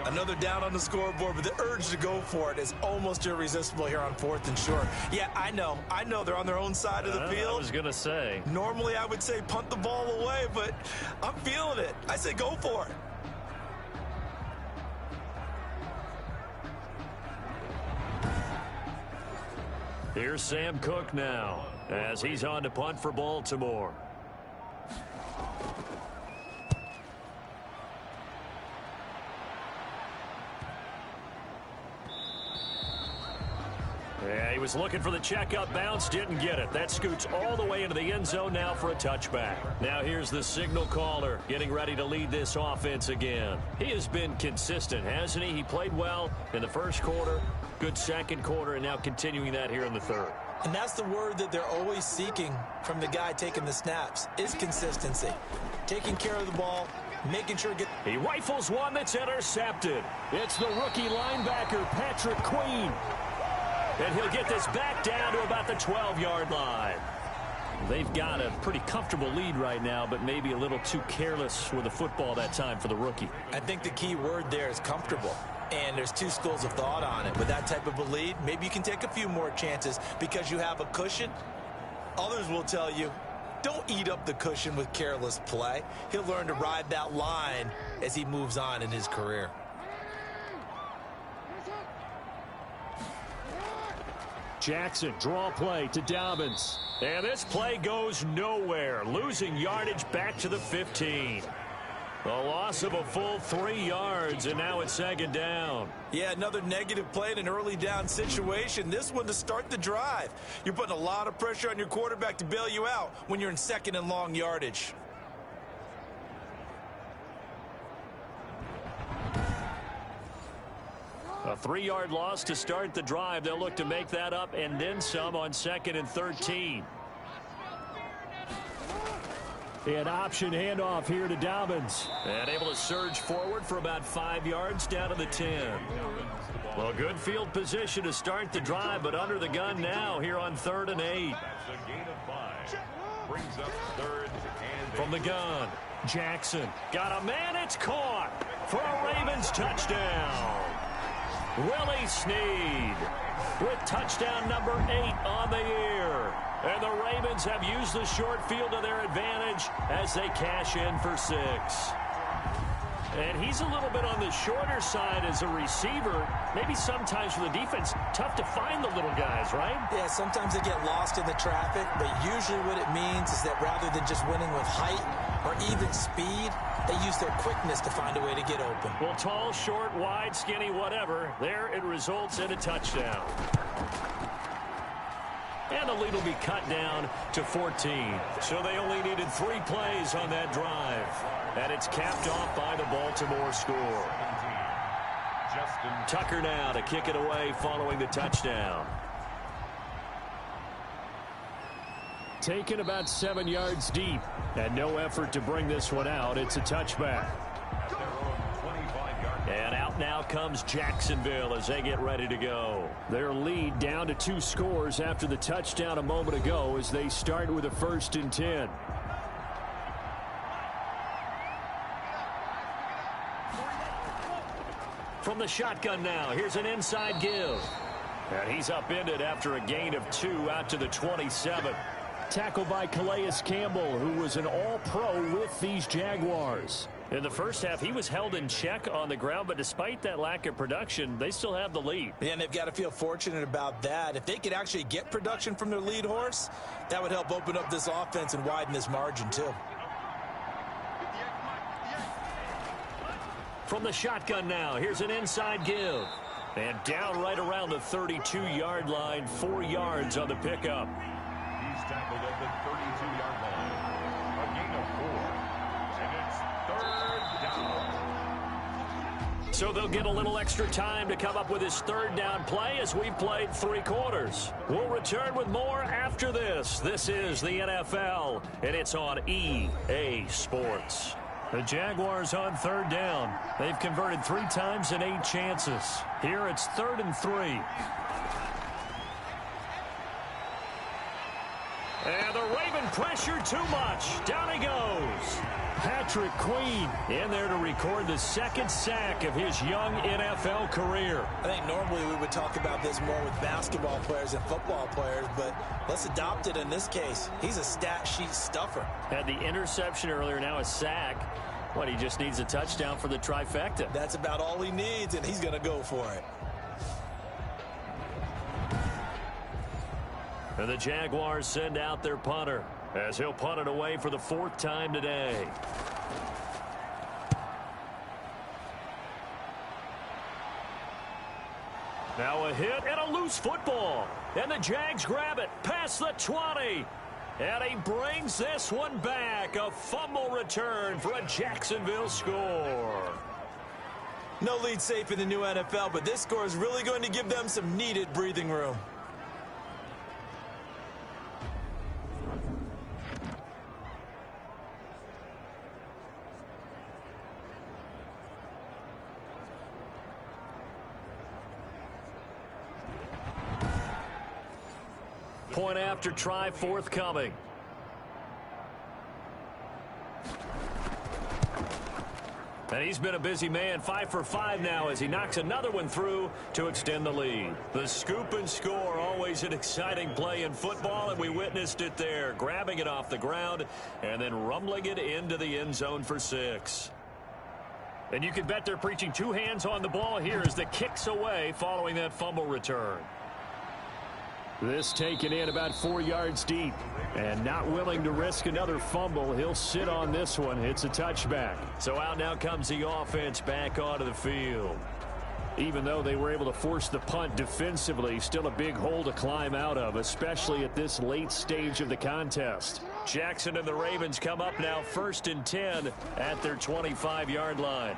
Another down on the scoreboard, but the urge to go for it is almost irresistible here on 4th and short. Yeah, I know they're on their own side of the field. I was going to say. Normally I would say punt the ball away, but I'm feeling it. I say go for it. Here's Sam Cook now as he's on to punt for Baltimore. Yeah, he was looking for the checkup bounce, didn't get it. That scoots all the way into the end zone now for a touchback. Now here's the signal caller getting ready to lead this offense again. He has been consistent, hasn't he? He played well in the 1st quarter, good 2nd quarter, and now continuing that here in the 3rd. And that's the word that they're always seeking from the guy taking the snaps, is consistency. Taking care of the ball, making sure He rifles one that's intercepted. It's the rookie linebacker, Patrick Queen. And he'll get this back down to about the 12-yard line. They've got a pretty comfortable lead right now, but maybe a little too careless with the football that time for the rookie. I think the key word there is comfortable. And there's 2 schools of thought on it. With that type of a lead, maybe you can take a few more chances because you have a cushion. Others will tell you, don't eat up the cushion with careless play. He'll learn to ride that line as he moves on in his career. Jackson, draw play to Dobbins. And this play goes nowhere. Losing yardage back to the 15. A loss of a full 3 yards, and now it's 2nd down. Yeah, another negative play in an early down situation. This one to start the drive. You're putting a lot of pressure on your quarterback to bail you out when you're in 2nd and long yardage. A 3-yard loss to start the drive. They'll look to make that up and then some on 2nd and 13. An option handoff here to Dobbins. And able to surge forward for about 5 yards down to the 10. Well, good field position to start the drive, but under the gun now here on 3rd and 8. That's a gain of 5. Brings up 3rd and 8. From the gun, Jackson. Got a man, it's caught for a Ravens touchdown. Willie Snead with touchdown number 8 on the year. And the Ravens have used the short field to their advantage as they cash in for 6. And he's a little bit on the shorter side as a receiver. Maybe sometimes for the defense, tough to find the little guys, right? Yeah, sometimes they get lost in the traffic, but usually what it means is that rather than just winning with height or even speed, they use their quickness to find a way to get open. Well, tall, short, wide, skinny, whatever. There it results in a touchdown. And the lead will be cut down to 14. So they only needed 3 plays on that drive. And it's capped off by the Baltimore score. Tucker now to kick it away following the touchdown. Taken about 7 yards deep. And no effort to bring this one out. It's a touchback. And out Out now comes Jacksonville as they get ready to go. Their lead down to 2 scores after the touchdown a moment ago as they start with a 1st and 10. From the shotgun now, here's an inside give. And he's upended after a gain of 2 out to the 27. Tackled by Calais Campbell, who was an all-pro with these Jaguars. In the first half, he was held in check on the ground, but despite that lack of production, they still have the lead. Yeah, and they've got to feel fortunate about that. If they could actually get production from their lead horse, that would help open up this offense and widen this margin, too. From the shotgun now, here's an inside give. And down right around the 32-yard line, 4 yards on the pickup. He's tackled at the 32-yard line. A gain of 4. And it's 3rd down. So they'll get a little extra time to come up with his 3rd down play as we've played 3 quarters. We'll return with more after this. This is the NFL, and it's on EA Sports. The Jaguars on 3rd down. They've converted 3 times in 8 chances. Here it's 3rd and 3. And the Raven pressure too much. Down he goes. Patrick Queen in there to record the 2nd sack of his young NFL career. I think normally we would talk about this more with basketball players and football players, but let's adopt it in this case. He's a stat sheet stuffer. Had the interception earlier, now a sack. What, he just needs a touchdown for the trifecta. That's about all he needs, and he's going to go for it. And the Jaguars send out their punter as he'll punt it away for the 4th time today. Now a hit and a loose football. And the Jags grab it past the 20. And he brings this one back. A fumble return for a Jacksonville score. No lead safe in the new NFL, but this score is really going to give them some needed breathing room. Point after try forthcoming. And he's been a busy man, 5 for 5 now as he knocks another one through to extend the lead. The scoop and score, always an exciting play in football, and we witnessed it there, grabbing it off the ground and then rumbling it into the end zone for 6. And you can bet they're preaching 2 hands on the ball here as the kick's away following that fumble return. This taken in about 4 yards deep. And not willing to risk another fumble. He'll sit on this one. It's a touchback. So out now comes the offense back onto the field. Even though they were able to force the punt defensively, still a big hole to climb out of, especially at this late stage of the contest. Jackson and the Ravens come up now 1st and 10 at their 25-yard line.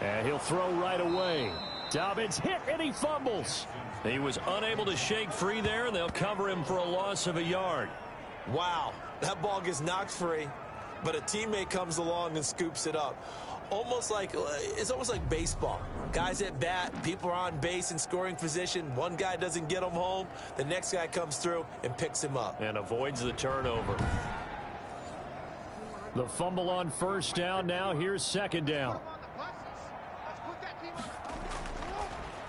And he'll throw right away. Dobbins hit and he fumbles. He was unable to shake free there, and they'll cover him for a loss of a yard. Wow, that ball gets knocked free, but a teammate comes along and scoops it up. It's almost like baseball. Guys at bat, people are on base in scoring position. One guy doesn't get him home. The next guy comes through and picks him up. And avoids the turnover. The fumble on 1st down. Now here's 2nd down.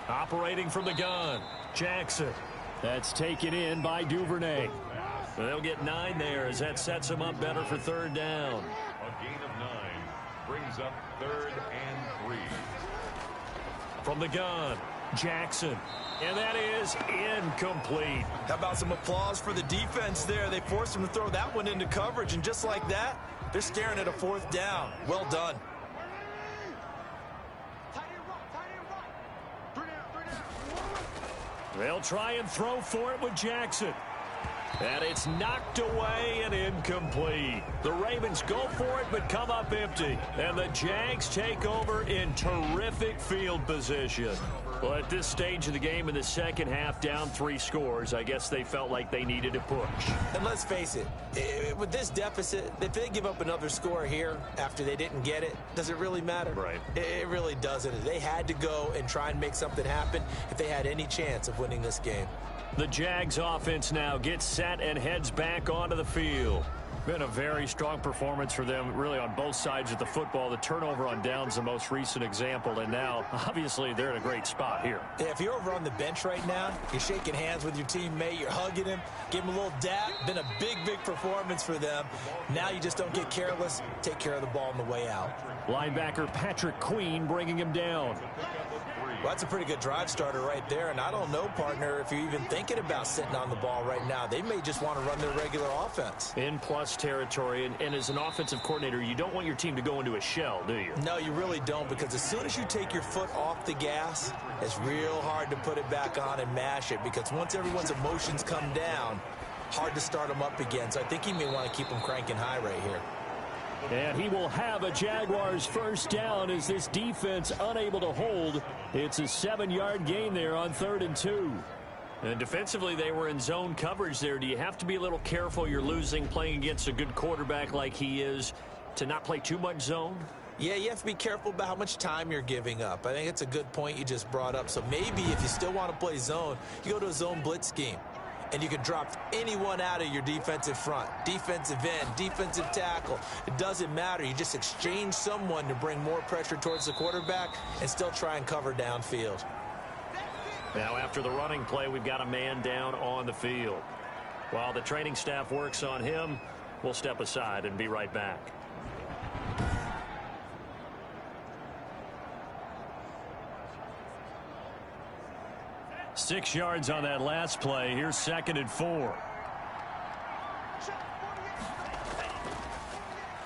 Operating from the gun, Jackson. That's taken in by Duvernay. They'll get 9 there as that sets them up better for 3rd down. A gain of 9 brings up 3rd and 3. From the gun, Jackson. And that is incomplete. How about some applause for the defense there? They forced him to throw that one into coverage, and just like that, they're staring at a 4th down. Well done. They'll try and throw for it with Jackson. And it's knocked away and incomplete. The Ravens go for it but come up empty. And the Jags take over in terrific field position. Well, at this stage of the game in the second half, down 3 scores, I guess they felt like they needed to push. And let's face it, with this deficit, if they give up another score here after they didn't get it, does it really matter? Right. It really doesn't. They had to go and try and make something happen if they had any chance of winning this game. The Jags offense now gets set and heads back onto the field. Been a very strong performance for them, really, on both sides of the football. The turnover on downs, the most recent example, and now, obviously, they're in a great spot here. Yeah, if you're over on the bench right now, you're shaking hands with your teammate, you're hugging him, give him a little dap. Been a big, big performance for them. Now you just don't get careless. Take care of the ball on the way out. Linebacker Patrick Queen bringing him down. Well, that's a pretty good drive starter right there, and I don't know, partner, if you're even thinking about sitting on the ball right now. They may just want to run their regular offense. In plus territory, and as an offensive coordinator, you don't want your team to go into a shell, do you? No, you really don't, because as soon as you take your foot off the gas, it's real hard to put it back on and mash it, because once everyone's emotions come down, hard to start them up again. So I think he may want to keep them cranking high right here. And he will have a Jaguars first down as this defense unable to hold. It's a 7-yard gain there on 3rd and 2. And defensively, they were in zone coverage there. Do you have to be a little careful? You're losing playing against a good quarterback like he is to not play too much zone? Yeah, you have to be careful about how much time you're giving up. I think it's a good point you just brought up. So maybe if you still want to play zone, you go to a zone blitz scheme. And you can drop anyone out of your defensive front, defensive end, defensive tackle. It doesn't matter. You just exchange someone to bring more pressure towards the quarterback and still try and cover downfield. Now after the running play, we've got a man down on the field. While the training staff works on him, we'll step aside and be right back. Six yards on that last play. Here's 2nd and 4.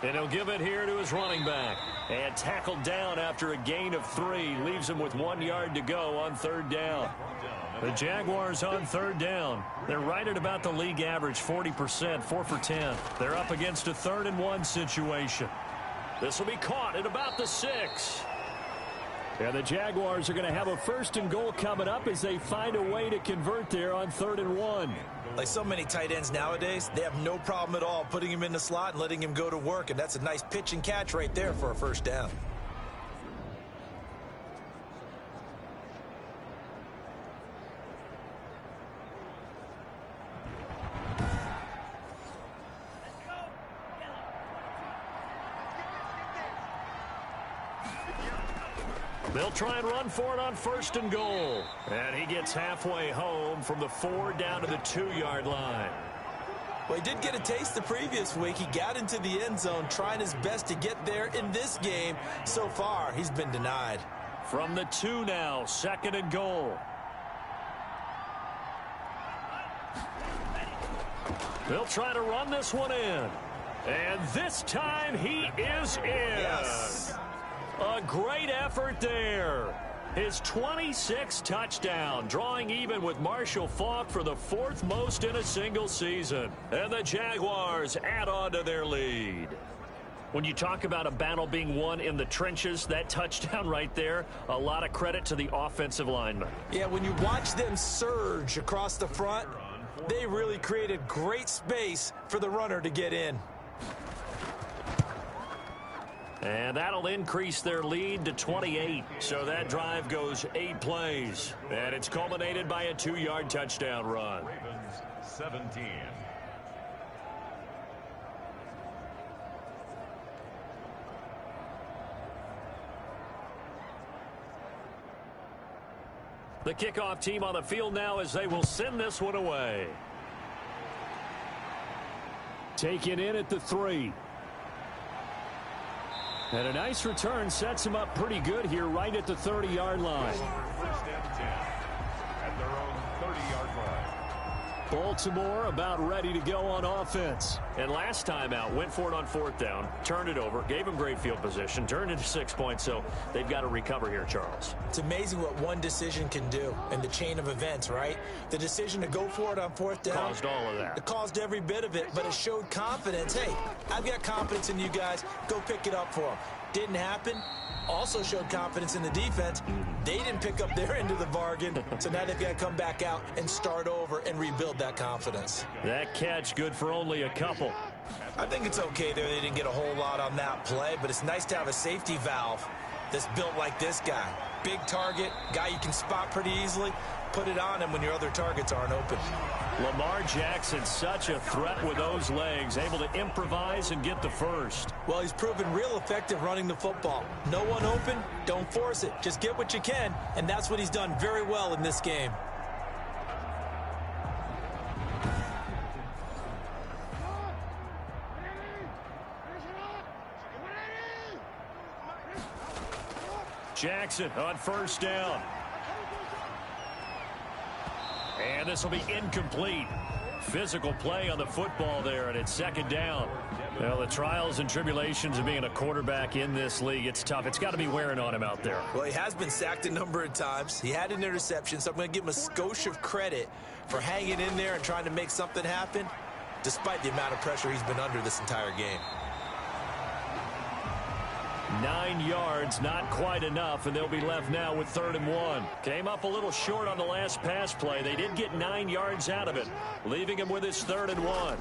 And he'll give it here to his running back. And tackled down after a gain of 3. Leaves him with 1 yard to go on 3rd down. The Jaguars on 3rd down. They're right at about the league average, 40%, 4 for 10. They're up against a 3rd and 1 situation. This will be caught at about the 6. And the Jaguars are going to have a 1st and goal coming up as they find a way to convert there on 3rd and 1. Like so many tight ends nowadays, they have no problem at all putting him in the slot and letting him go to work. And that's a nice pitch and catch right there for a 1st down. They'll try and run for it on 1st and goal. And he gets halfway home from the 4 down to the 2-yard line. Well, he did get a taste the previous week. He got into the end zone trying his best to get there in this game. So far, he's been denied. From the 2 now, 2nd and goal. They'll try to run this one in. And this time he is in. Yes. A great effort there. His 26th touchdown, drawing even with Marshall Faulk for the 4th most in a single season. And the Jaguars add on to their lead. When you talk about a battle being won in the trenches, that touchdown right there, a lot of credit to the offensive linemen. Yeah, when you watch them surge across the front, they really created great space for the runner to get in. And that'll increase their lead to 28. So that drive goes 8 plays. And it's culminated by a 2-yard touchdown run. Ravens 17. The kickoff team on the field now as they will send this one away. Taken in at the 3. And a nice return sets him up pretty good here right at the 30-yard line. 1st and 10 at their own 30-yard line. Baltimore about ready to go on offense. And last time out, went for it on 4th down, turned it over, gave them great field position, turned into 6 points, so they've got to recover here, Charles. It's amazing what one decision can do in the chain of events, right? The decision to go for it on 4th down. Caused all of that. It caused every bit of it, but it showed confidence. Hey, I've got confidence in you guys. Go pick it up for them. Didn't happen. Also showed confidence in the defense. They didn't pick up their end of the bargain, so now they've got to come back out and start over and rebuild that confidence. That catch good for only a couple. I think it's okay there. They didn't get a whole lot on that play, but it's nice to have a safety valve that's built like this guy. Big target, guy you can spot pretty easily. Put it on him when your other targets aren't open. Lamar Jackson, such a threat with those legs, able to improvise and get the first. Well, he's proven real effective running the football. No one open, don't force it. Just get what you can, and that's what he's done very well in this game. Jackson on 1st down. And this will be incomplete. Physical play on the football there, and it's 2nd down. Well, the trials and tribulations of being a quarterback in this league, it's tough. It's got to be wearing on him out there. Well, he has been sacked a number of times. He had an interception, so I'm going to give him a skosh of credit for hanging in there and trying to make something happen, despite the amount of pressure he's been under this entire game. 9 yards, not quite enough, and they'll be left now with 3rd and 1. Came up a little short on the last pass play. They did get 9 yards out of it, leaving him with his 3rd and 1.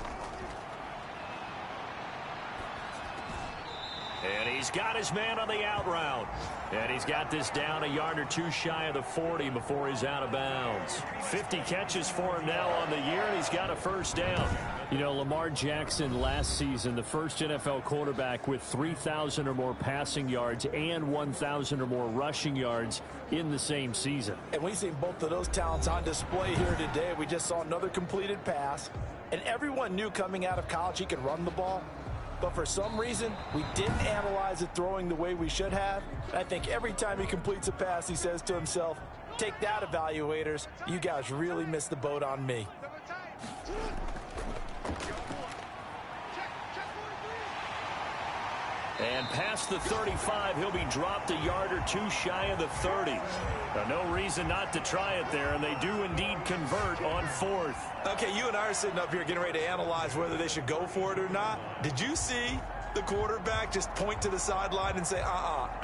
And he's got his man on the out route. And he's got this down a yard or two shy of the 40 before he's out of bounds. 50 catches for him now on the year, and he's got a 1st down. You know, Lamar Jackson last season, the first NFL quarterback with 3,000 or more passing yards and 1,000 or more rushing yards in the same season. And we've seen both of those talents on display here today. We just saw another completed pass. And everyone knew coming out of college he could run the ball. But for some reason, we didn't analyze it throwing the way we should have. I think every time he completes a pass, he says to himself, take that, evaluators. You guys really missed the boat on me. And past the 35, he'll be dropped a yard or two shy of the 30. No reason not to try it there, and they do indeed convert on 4th. Okay, you and I are sitting up here getting ready to analyze whether they should go for it or not. Did you see the quarterback just point to the sideline and say,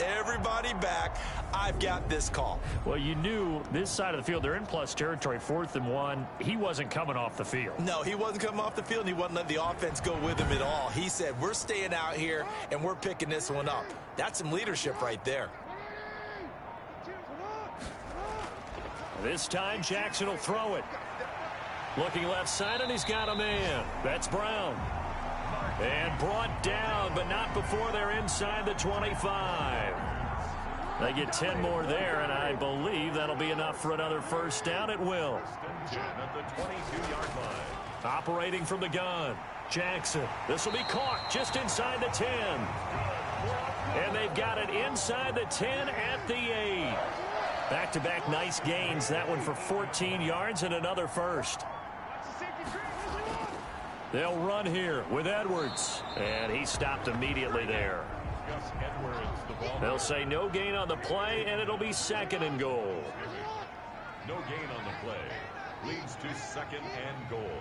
everybody back, I've got this call? Well, you knew this side of the field, they're in plus territory, 4th and 1. He wasn't coming off the field. No, he wasn't coming off the field, and he wasn't letting the offense go with him at all. He said, we're staying out here, and we're picking this one up. That's some leadership right there. This time, Jackson will throw it. Looking left side, and he's got a man. That's Brown. And brought down, but not before they're inside the 25. They get 10 more there, and I believe that'll be enough for another 1st down. It will. At the 22-yard line. Operating from the gun, Jackson. This will be caught just inside the 10. And they've got it inside the 10 at the 8. Back-to-back nice gains. That one for 14 yards and another 1st. They'll run here with Edwards. And he stopped immediately there. They'll say no gain on the play, and it'll be 2nd and goal. No gain on the play. Leads to 2nd and goal.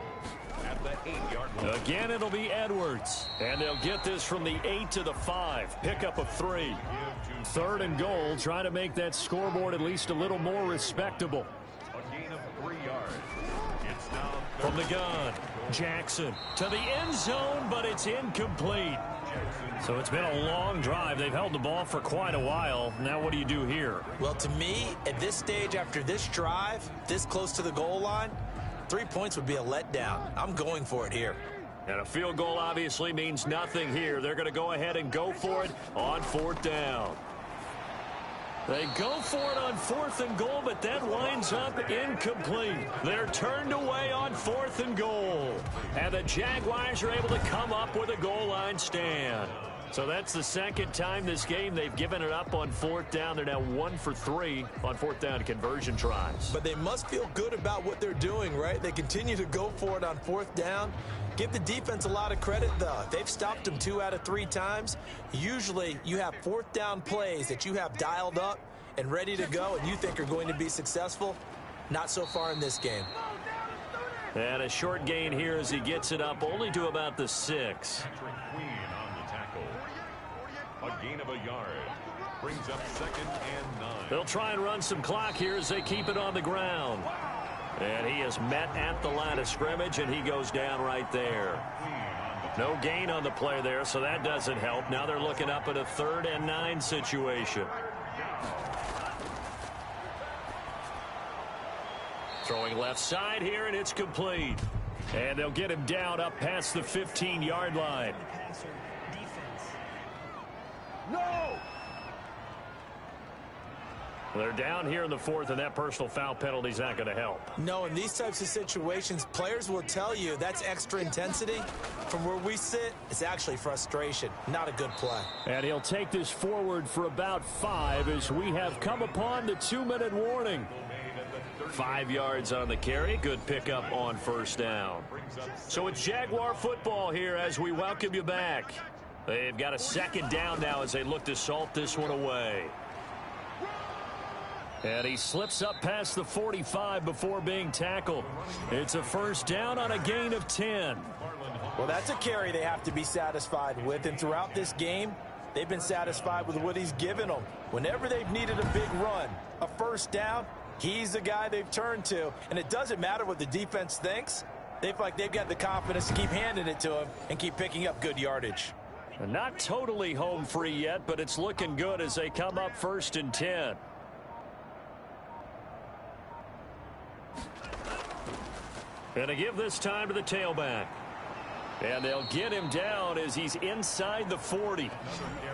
At the 8-yard line. Again, it'll be Edwards. And they'll get this from the 8 to the 5. Pickup of 3. 3rd and goal. Trying to make that scoreboard at least a little more respectable. A gain of 3 yards. It's now From the gun, Jackson to the end zone, but it's incomplete. So it's been a long drive. They've held the ball for quite a while. Now what do you do here? Well, to me, at this stage after this drive, this close to the goal line, 3 points would be a letdown. I'm going for it here. And a field goal obviously means nothing here. They're going to go ahead and go for it on 4th down. They go for it on 4th and goal, but that winds up incomplete. They're turned away on 4th and goal. And the Jaguars are able to come up with a goal line stand. So that's the second time this game they've given it up on fourth down. They're now 1 for 3 on fourth down conversion tries. But they must feel good about what they're doing, right? They continue to go for it on fourth down. Give the defense a lot of credit, though. If they've stopped them 2 out of 3 times, usually you have fourth down plays that you have dialed up and ready to go and you think are going to be successful. Not so far in this game. And a short gain here as he gets it up only to about the 6. A gain of a yard. Brings up 2nd and 9. They'll try and run some clock here as they keep it on the ground. And he is met at the line of scrimmage, and he goes down right there. No gain on the play there, so that doesn't help. Now they're looking up at a 3rd and 9 situation. Throwing left side here, and it's complete. And they'll get him down up past the 15-yard line. No! They're down here in the 4th, and that personal foul penalty is not going to help. No, in these types of situations, players will tell you that's extra intensity. From where we sit, it's actually frustration. Not a good play. And he'll take this forward for about 5 as we have come upon the 2-minute warning. 5 yards on the carry. Good pickup on first down. So it's Jaguar football here as we welcome you back. They've got a 2nd down now as they look to salt this one away. And he slips up past the 45 before being tackled. It's a first down on a gain of 10. Well, that's a carry they have to be satisfied with. And throughout this game, they've been satisfied with what he's given them. Whenever they've needed a big run, a first down, he's the guy they've turned to. And it doesn't matter what the defense thinks. They feel like they've got the confidence to keep handing it to him and keep picking up good yardage. Not totally home free yet, but it's looking good as they come up 1st and 10. And to give this time to the tailback. And they'll get him down as he's inside the 40.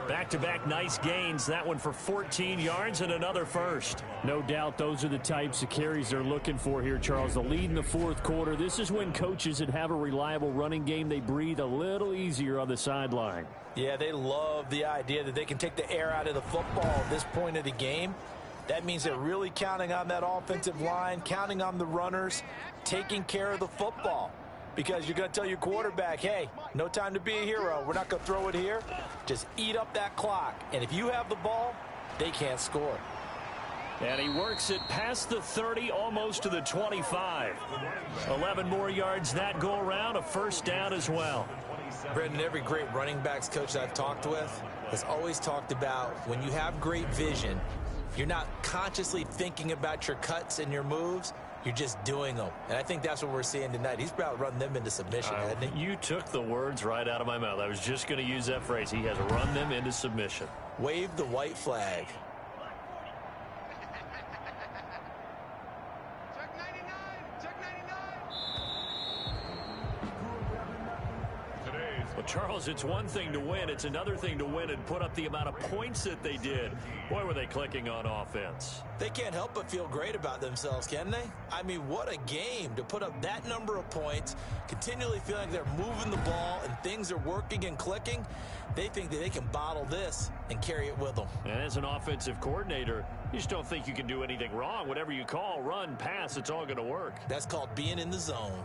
Back-to-back nice gains. That one for 14 yards and another first. No doubt those are the types of carries they're looking for here, Charles. The lead in the 4th quarter. This is when coaches that have a reliable running game, they breathe a little easier on the sideline. Yeah, they love the idea that they can take the air out of the football at this point of the game. That means they're really counting on that offensive line, counting on the runners, taking care of the football. Because you're going to tell your quarterback, hey, no time to be a hero. We're not going to throw it here. Just eat up that clock. And if you have the ball, they can't score. And he works it past the 30, almost to the 25. 11 more yards that go around, a first down as well. Brendan, every great running backs coach that I've talked with has always talked about when you have great vision, you're not consciously thinking about your cuts and your moves. You're just doing them. And I think that's what we're seeing tonight. He's about to run them into submission, hasn't he? You took the words right out of my mouth. I was just going to use that phrase. He has run them into submission. Wave the white flag. Well, Charles, it's one thing to win. It's another thing to win and put up the amount of points that they did. Boy, were they clicking on offense. They can't help but feel great about themselves, can they? I mean, what a game to put up that number of points, continually feeling like they're moving the ball and things are working and clicking. They think that they can bottle this and carry it with them. And as an offensive coordinator, you just don't think you can do anything wrong. Whatever you call, run, pass, it's all going to work. That's called being in the zone.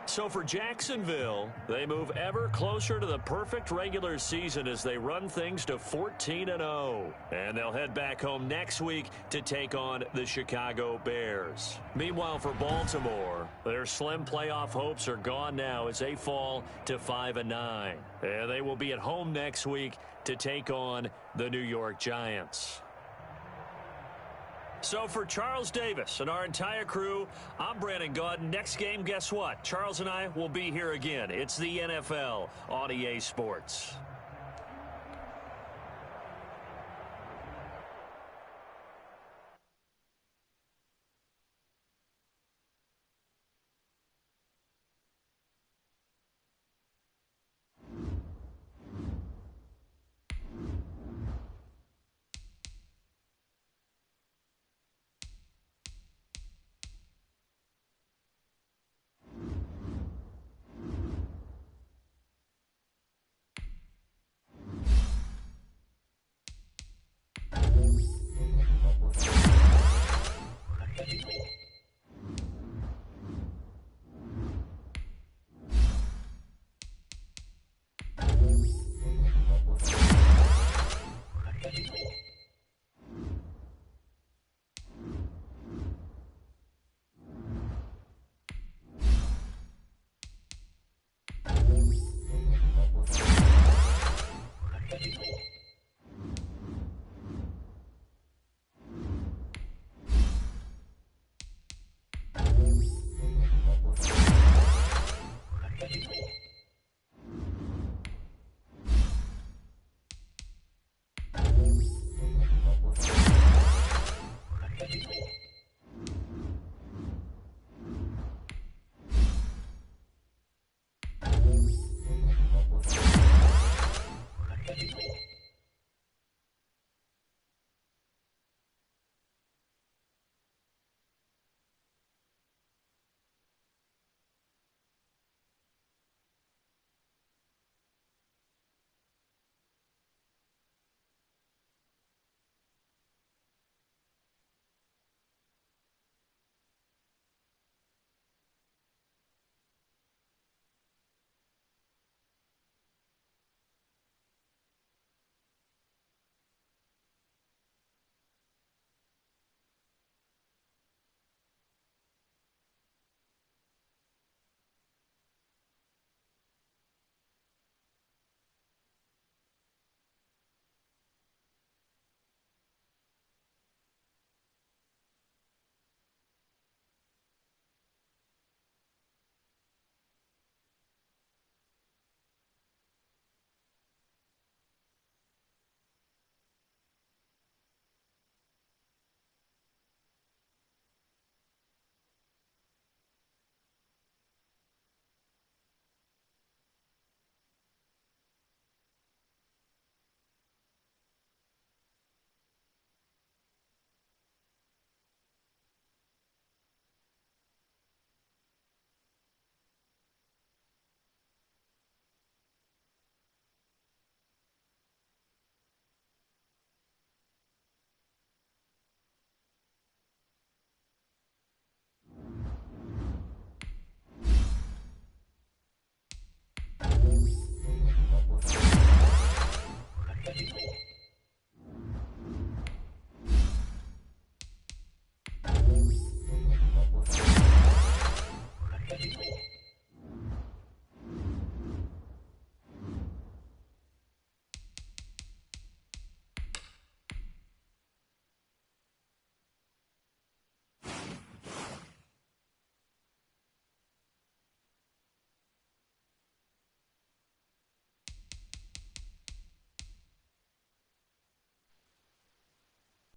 So for Jacksonville, they move ever closer to the perfect regular season as they run things to 14-0. And they'll head back home next week to take on the Chicago Bears. Meanwhile, for Baltimore, their slim playoff hopes are gone now as they fall to 5-9. And they will be at home next week to take on the New York Giants. So for Charles Davis and our entire crew, I'm Brandon Gaudin. Next game, guess what? Charles and I will be here again. It's the NFL on EA Sports.